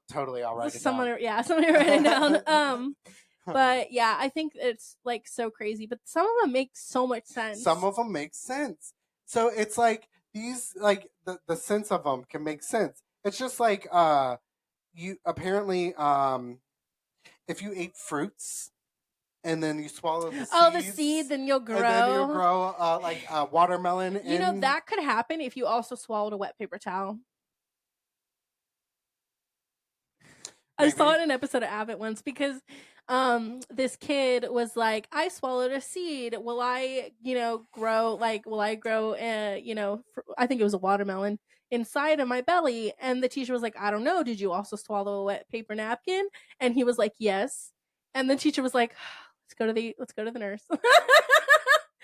totally. I'll write it somebody, down. Yeah, somebody write it down. But yeah, I think it's like so crazy. But some of them make so much sense. Some of them make sense. So it's like these, like the sense of them can make sense. It's just like you apparently if you ate fruits and then you swallow the seeds. Oh, the seed, then you'll grow. And then you'll grow like a watermelon. You know, that could happen if you also swallowed a wet paper towel. Maybe. I saw it in an episode of Abbott once because this kid was like, I swallowed a seed. Will I, grow, I think it was a watermelon inside of my belly. And the teacher was like, I don't know. Did you also swallow a wet paper napkin? And he was like, yes. And the teacher was like, let's go to the nurse.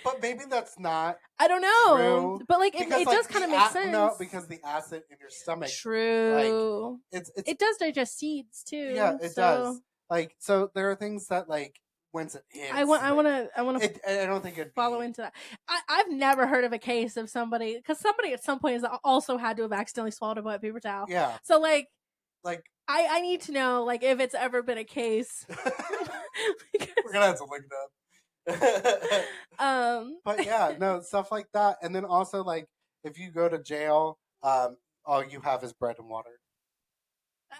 But maybe that's not. I don't know. True. But like it does kind of make sense. No, because the acid in your stomach. True. Like, it does digest seeds too. Yeah, it does. Like, so there are things that like once it hits. I want to. I don't think it follow into that. I've never heard of a case of somebody because somebody at some point has also had to have accidentally swallowed a wet paper towel. Yeah. So like I need to know like if it's ever been a case. We're gonna have to look it up. But yeah, no, stuff like that. And then also like if you go to jail, all you have is bread and water.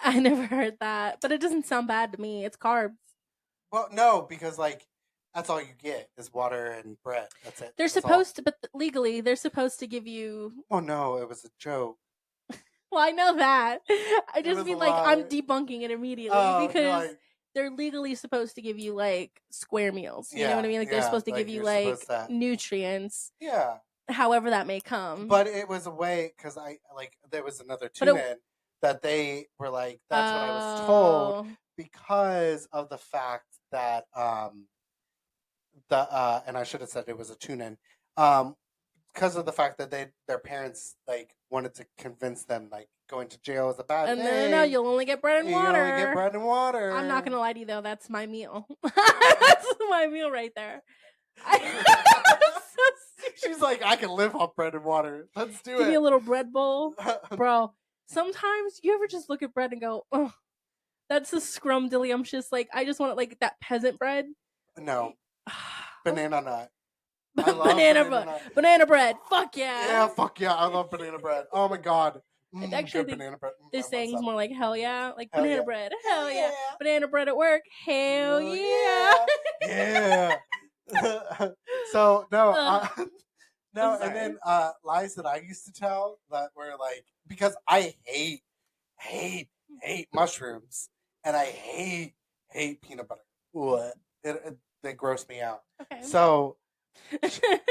I never heard that, but it doesn't sound bad to me. It's carbs. Well, no, because like that's all you get is water and bread. That's it. They're supposed to, but legally they're supposed to give you. Oh no, it was a joke. Well, I know that. I just mean like I'm debunking it immediately because they're legally supposed to give you like square meals. You know what I mean? Like they're supposed to give you like nutrients. Yeah. However that may come. But it was a way because there was another tune-in that they were like, that's what I was told because of the fact that and I should have said it was a tune-in. Because of the fact that their parents like wanted to convince them like going to jail is a bad thing. And no, you'll only get bread and water. You only get bread and water. I'm not gonna lie to you though, that's my meal. That's my meal right there. She's like, I can live off bread and water. Let's do it. Give me a little bread bowl, bro. Sometimes you ever just look at bread and go, oh, that's a scrumdiddlyumptious. Like I just want like that peasant bread. No, banana nut. Banana bread. Fuck yeah. Yeah, fuck yeah. I love banana bread. Oh my god. Actually, banana bread. This saying's more like hell yeah. Like banana bread. Hell yeah. Banana bread at work. Hell yeah. Yeah. So no, no, and then lies that I used to tell that were like because I hate mushrooms and I hate peanut butter. Ooh, they gross me out. Okay. So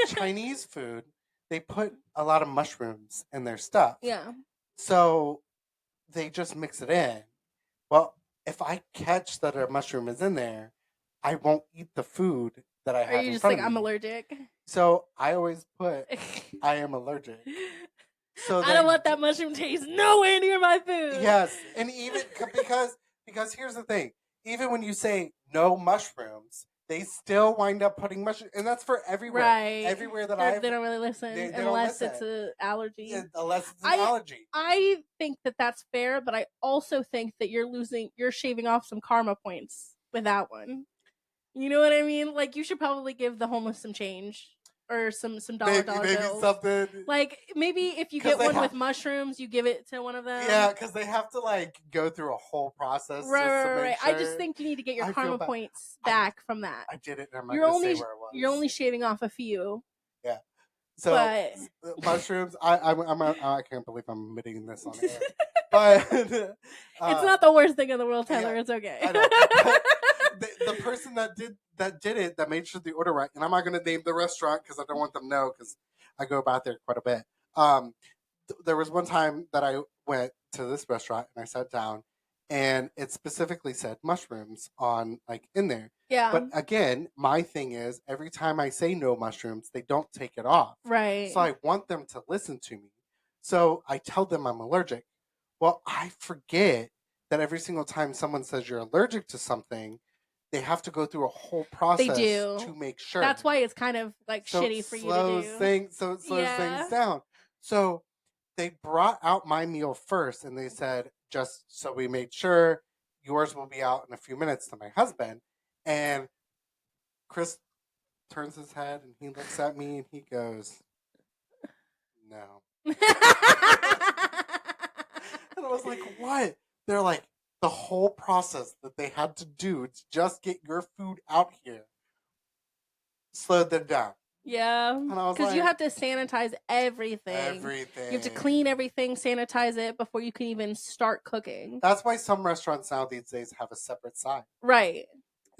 Chinese food, they put a lot of mushrooms in their stuff. Yeah. So they just mix it in. Well, if I catch that a mushroom is in there, I won't eat the food that I Are have you in just front like, of me. I'm allergic? So I always put, I am allergic. So I don't want that mushroom taste nowhere near my food. Yes, and even because here's the thing: even when you say no mushrooms, they still wind up putting mushrooms, and that's for everywhere. Right. Everywhere that They don't really listen they don't unless listen. it's an allergy. Unless it's an allergy. I think that that's fair, but I also think that you're shaving off some karma points with that one. You know what I mean? Like, you should probably give the homeless some change or some dollar Maybe bills. something. Like, maybe if you get one with mushrooms, you give it to one of them. Yeah, because they have to like go through a whole process. Right. Sure. I just think you need to get your karma points back from that. I did it. And I'm not going to say where it was. You're only shaving off a few. Yeah. So mushrooms. I can't believe I'm admitting this on air. But it's not the worst thing in the world, Tyler. Yeah, it's okay. I know. The person that did it, that made sure the order right, and I'm not going to name the restaurant because I don't want them to know because I go about there quite a bit. There was one time that I went to this restaurant and I sat down, and it specifically said mushrooms on like in there. Yeah. But again, my thing is every time I say no mushrooms, they don't take it off. Right. So I want them to listen to me. So I tell them I'm allergic. Well, I forget that every single time someone says you're allergic to something, they have to go through a whole process to make sure. That's why it's kind of like shitty for you to do. It slows things down. So they brought out my meal first and they said, just so we made sure, yours will be out in a few minutes, to my husband. And Chris turns his head and he looks at me and he goes, no. And I was like, what? They're like, the whole process that they had to do to just get your food out here slowed them down. Yeah, because you have to sanitize everything. Everything. You have to clean everything, sanitize it before you can even start cooking. That's why some restaurants now these days have a separate side. Right.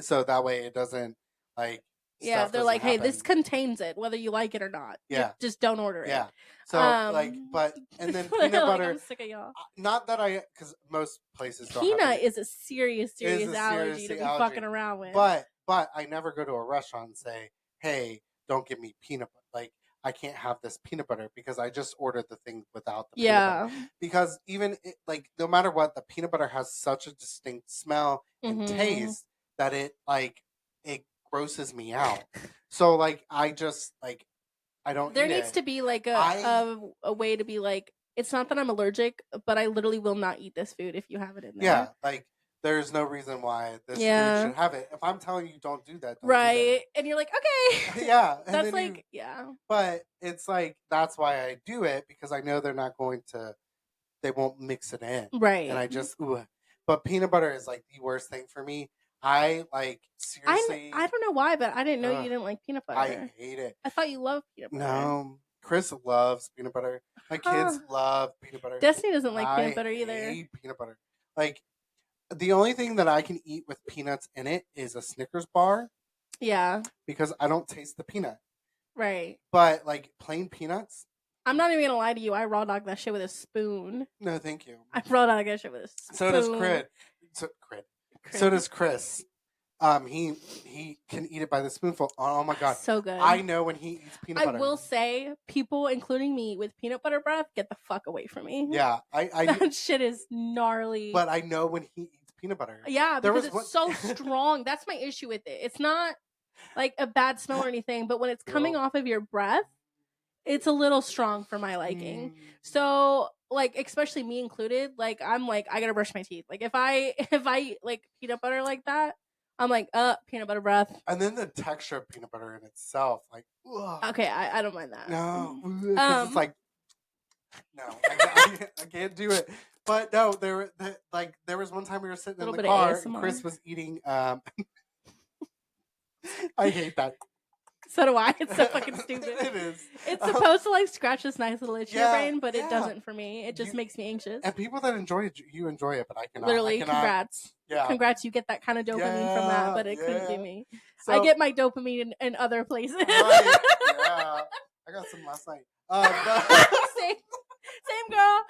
So that way it doesn't like. Yeah, they're like, hey, this contains it, whether you like it or not. Yeah. Just don't order it. Yeah. So and then peanut butter. I'm sick of y'all. Not that because most places don't. Peanut is a serious allergy to be fucking around with. But I never go to a restaurant and say, hey, don't give me peanut butter. Like, I can't have this peanut butter because I just ordered the thing without the peanut butter. Because even no matter what, the peanut butter has such a distinct smell and taste that it grosses me out. So I just I don't. There needs to be a way to be like, it's not that I'm allergic, but I literally will not eat this food if you have it in there. Yeah, there's no reason why this food should have it. If I'm telling you don't do that, don't right? Do that. And you're like, okay, yeah, that's yeah. But it's that's why I do it, because I know they're not going to. They won't mix it in, right? And I just But peanut butter is the worst thing for me. I seriously. I don't know why, but I didn't know you didn't like peanut butter. I hate it. I thought you loved peanut butter. No, Chris loves peanut butter. My kids love peanut butter. Destiny doesn't like peanut butter either. I hate peanut butter. The only thing that I can eat with peanuts in it is a Snickers bar. Yeah. Because I don't taste the peanut. Right. But plain peanuts. I'm not even gonna lie to you. I raw dog that shit with a spoon. No, thank you. I raw dog that shit with a spoon. So does Crid. So does Chris. He can eat it by the spoonful. Oh my god, so good. I know when he eats peanut butter. I will say, people, including me, with peanut butter breath, get the fuck away from me. Yeah, that shit is gnarly. But I know when he eats peanut butter. Yeah, because it's so strong. That's my issue with it. It's not a bad smell or anything, but when it's coming off of your breath, it's a little strong for my liking. So especially me included, I'm I gotta brush my teeth. If I eat peanut butter like that, I'm peanut butter breath. And then the texture of peanut butter in itself, ugh. Okay, I don't mind that. No, because it's no, I can't do it. But no, there was one time we were sitting in the car and Chris was eating. I hate that. So do I. It's so fucking stupid. It is. It's supposed to scratch this nice little itch in your brain, but it doesn't for me. It just makes me anxious. And people that enjoy it, you enjoy it, but I cannot. Literally, congrats. Yeah. Congrats, you get that kind of dopamine from that, but it couldn't be yeah. me. So, I get my dopamine in other places. right. Yeah. I got some last night. Same girl.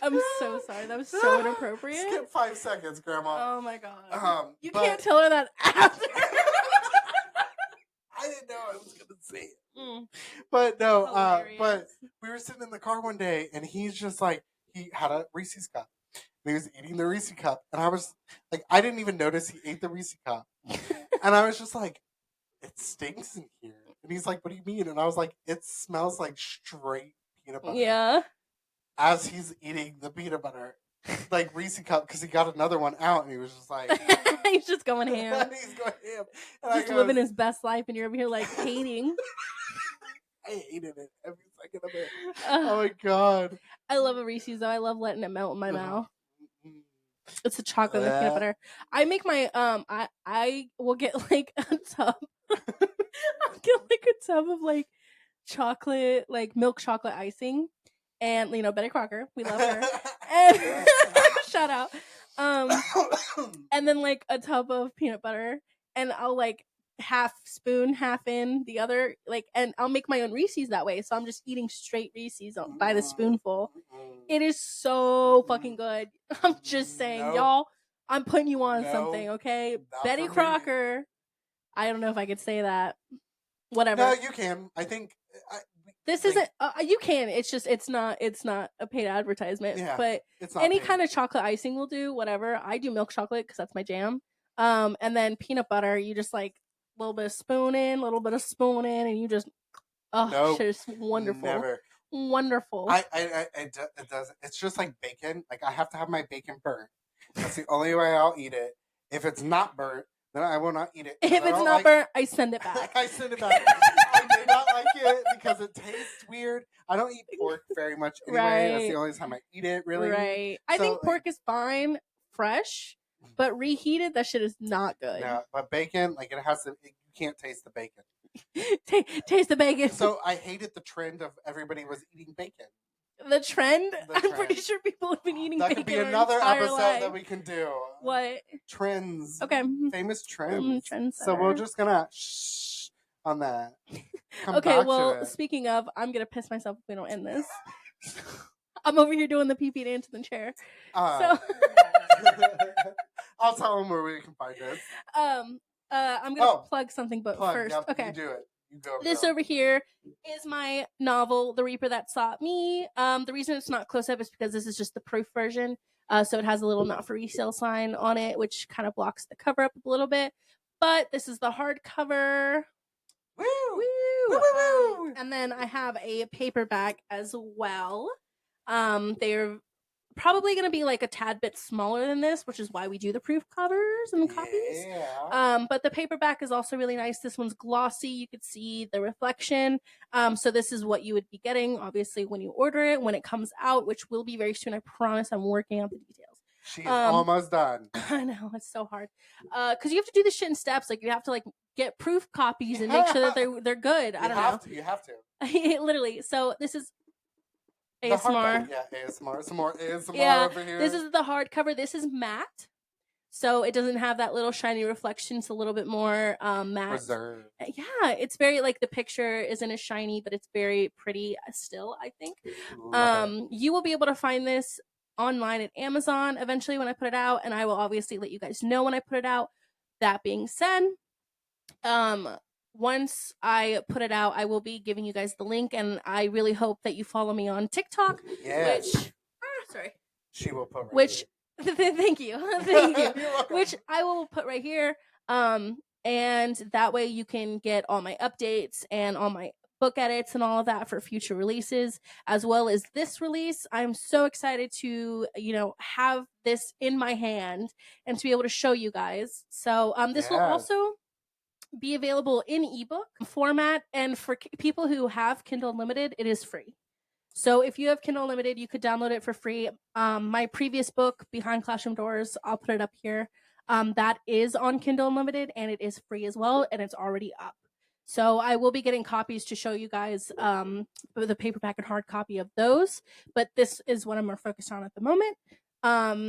I'm so sorry. That was so inappropriate. Skip 5 seconds, Grandma. Oh my god. You but can't tell her that after. I didn't know I was gonna say it. Mm. But no, Hilarious. but we were sitting in the car one day and he's just like, he had a Reese's cup. And he was eating the Reese's cup. And I was like, I didn't even notice he ate the Reese's cup. And I was just like, it stinks in here. And he's like, what do you mean? And I was like, it smells like straight peanut butter. Yeah. As he's eating the peanut butter, like Reese's cup, because he got another one out and he was just like, He's just going ham. he's going ham. And Just living his best life, and you're over here like hating. I hated it every second of it. Oh my god. I love a Reese's though. I love letting it melt in my mouth. Mm-hmm. It's the chocolate and the peanut butter. I make my I will get like a tub. I'll get like a tub of like chocolate, like milk chocolate icing. And Betty Crocker, we love her. And shout out. And then like a tub of peanut butter, and I'll like half spoon, half in the other, like, and I'll make my own Reese's that way. So I'm just eating straight Reese's by the spoonful. It is so fucking good. I'm just saying, y'all. I'm putting you on something, okay? Betty Crocker. I don't know if I could say that. Whatever. No, you can. I think. This isn't. You can. It's just. It's not a paid advertisement. Yeah, but it's not any paid. kind of chocolate icing will do. Whatever. I do milk chocolate because that's my jam. And then peanut butter. You just like a little bit of spoon in, a little bit of spoon in, and you just. Oh, nope, shit is wonderful. Never. Wonderful. It doesn't. It's just like bacon. Like I have to have my bacon burnt. That's the only way I'll eat it. If it's not burnt, then I will not eat it. If it's not burnt, I send it back. I send it back. I may not like it because it tastes weird. I don't eat pork very much anyway. Right. That's the only time I eat it, really. Right. I think pork is fine, fresh, but reheated, that shit is not good. No, but bacon, like it has to. You can't taste the bacon. Taste the bacon. So I hated the trend of everybody was eating bacon. The trend? I'm pretty sure people have been eating bacon. That could be another episode that we can do. What? Trends. Okay. Famous trends. Trends. So we're just gonna shh on that. Okay, well, speaking of, I'm gonna piss myself if we don't end this. I'm over here doing the pee-pee dance in the chair. So I'll tell them where we can find this. I'm gonna plug something, but first, yep, okay. You do it. You go. This over here is my novel, The Reaper That Sought Me. The reason it's not close up is because this is just the proof version. So it has a little not for resale sign on it, which kind of blocks the cover up a little bit. But this is the hardcover. Woo! Woo! Woo, woo, woo! And then I have a paperback as well. They're probably going to be like a tad bit smaller than this, which is why we do the proof covers and the copies. Yeah. But the paperback is also really nice. This one's glossy. You could see the reflection. So this is what you would be getting, obviously, when you order it, when it comes out, which will be very soon. I promise. I'm working on the details. She's almost done. I know, it's so hard. Because you have to do this shit in steps. Like, you have to like get proof copies and make sure that they're good. I don't know. You have to. Literally. So this is ASMR. Yeah, ASMR. Some more ASMR over here. This is the hardcover. This is matte. So it doesn't have that little shiny reflection. It's a little bit more matte. Reserved. Yeah, it's very like the picture isn't as shiny, but it's very pretty still, I think. You will be able to find this online at Amazon eventually when I put it out, and I will obviously let you guys know when I put it out. That being said, once I put it out, I will be giving you guys the link, and I really hope that you follow me on TikTok. Yes. Which, sorry. She will put right which, thank you. Thank you. You're welcome. Which I will put right here. And that way you can get all my updates and all my book edits and all of that for future releases, as well as this release. I'm so excited to, have this in my hand and to be able to show you guys. So, this will also be available in ebook format, and for people who have Kindle Unlimited, it is free. So if you have Kindle Unlimited, you could download it for free. My previous book, Behind Classroom Doors, I'll put it up here. That is on Kindle Unlimited, and it is free as well, and it's already up. So I will be getting copies to show you guys the paperback and hard copy of those. But this is what I'm more focused on at the moment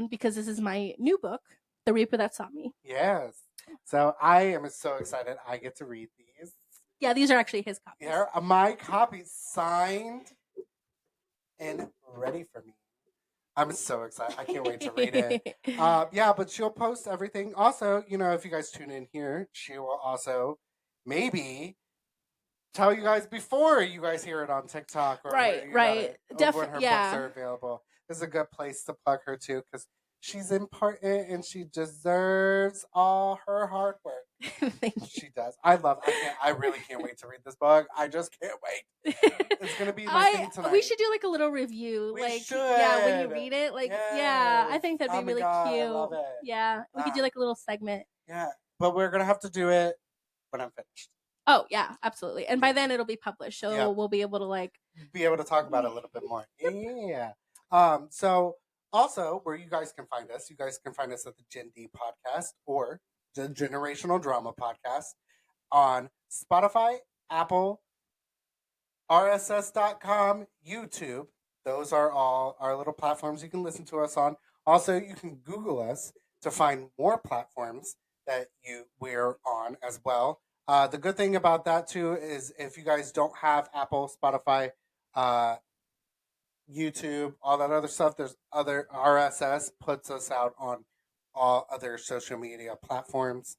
because this is my new book, The Reaper That Saw Me. Yes. So I am so excited. I get to read these. Yeah, these are actually his copies. Yeah, my copy signed and ready for me. I'm so excited. I can't wait to read it. Yeah, but she'll post everything. Also, if you guys tune in here, she will also maybe tell you guys before you guys hear it on TikTok or Right, right. when her books are available. This is a good place to plug her too because she's important and she deserves all her hard work. Thank you. She does. I really can't wait to read this book. I just can't wait. It's gonna be my thing tonight. We should do like a little review. We should. Yeah, when you read it. Yeah, I think that'd be really cute. I love it. Yeah. We could do like a little segment. Yeah. But we're gonna have to do it when I'm finished. Oh yeah, absolutely. And by then it'll be published. So we'll be able to be able to talk about it a little bit more. Yeah. So also where you guys can find us at the Gen D Podcast or the Generational Drama Podcast on Spotify, Apple, RSS.com, YouTube. Those are all our little platforms you can listen to us on. Also, you can Google us to find more platforms that we're on as well. The good thing about that too is if you guys don't have Apple, Spotify, YouTube, all that other stuff, there's other RSS puts us out on all other social media platforms,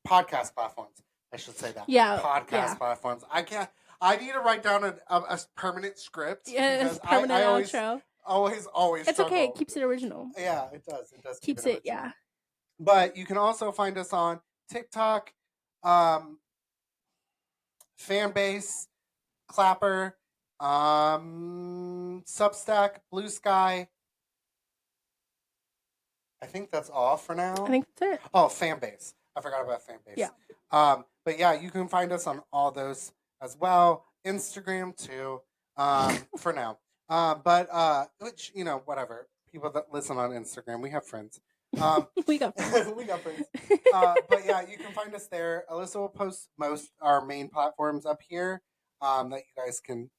podcast platforms. I should say that. Yeah. Podcast platforms. I need to write down a permanent script. Yeah, permanent outro. Always It's struggle. Okay. It keeps it original. Yeah, it does. It does. Keeps it. Yeah. But you can also find us on TikTok, Fanbase, Clapper, Substack, Blue Sky. I think that's all for now. I think that's it. Oh, Fanbase. I forgot about Fanbase. Yeah. But yeah, you can find us on all those as well. Instagram too. For now. Which whatever. People that listen on Instagram, we have friends. We got friends. We got friends. But yeah, you can find us there. Alyssa will post most our main platforms up here that you guys can,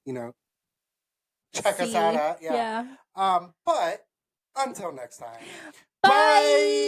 check us out at. Yeah. Yeah. But until next time. Bye.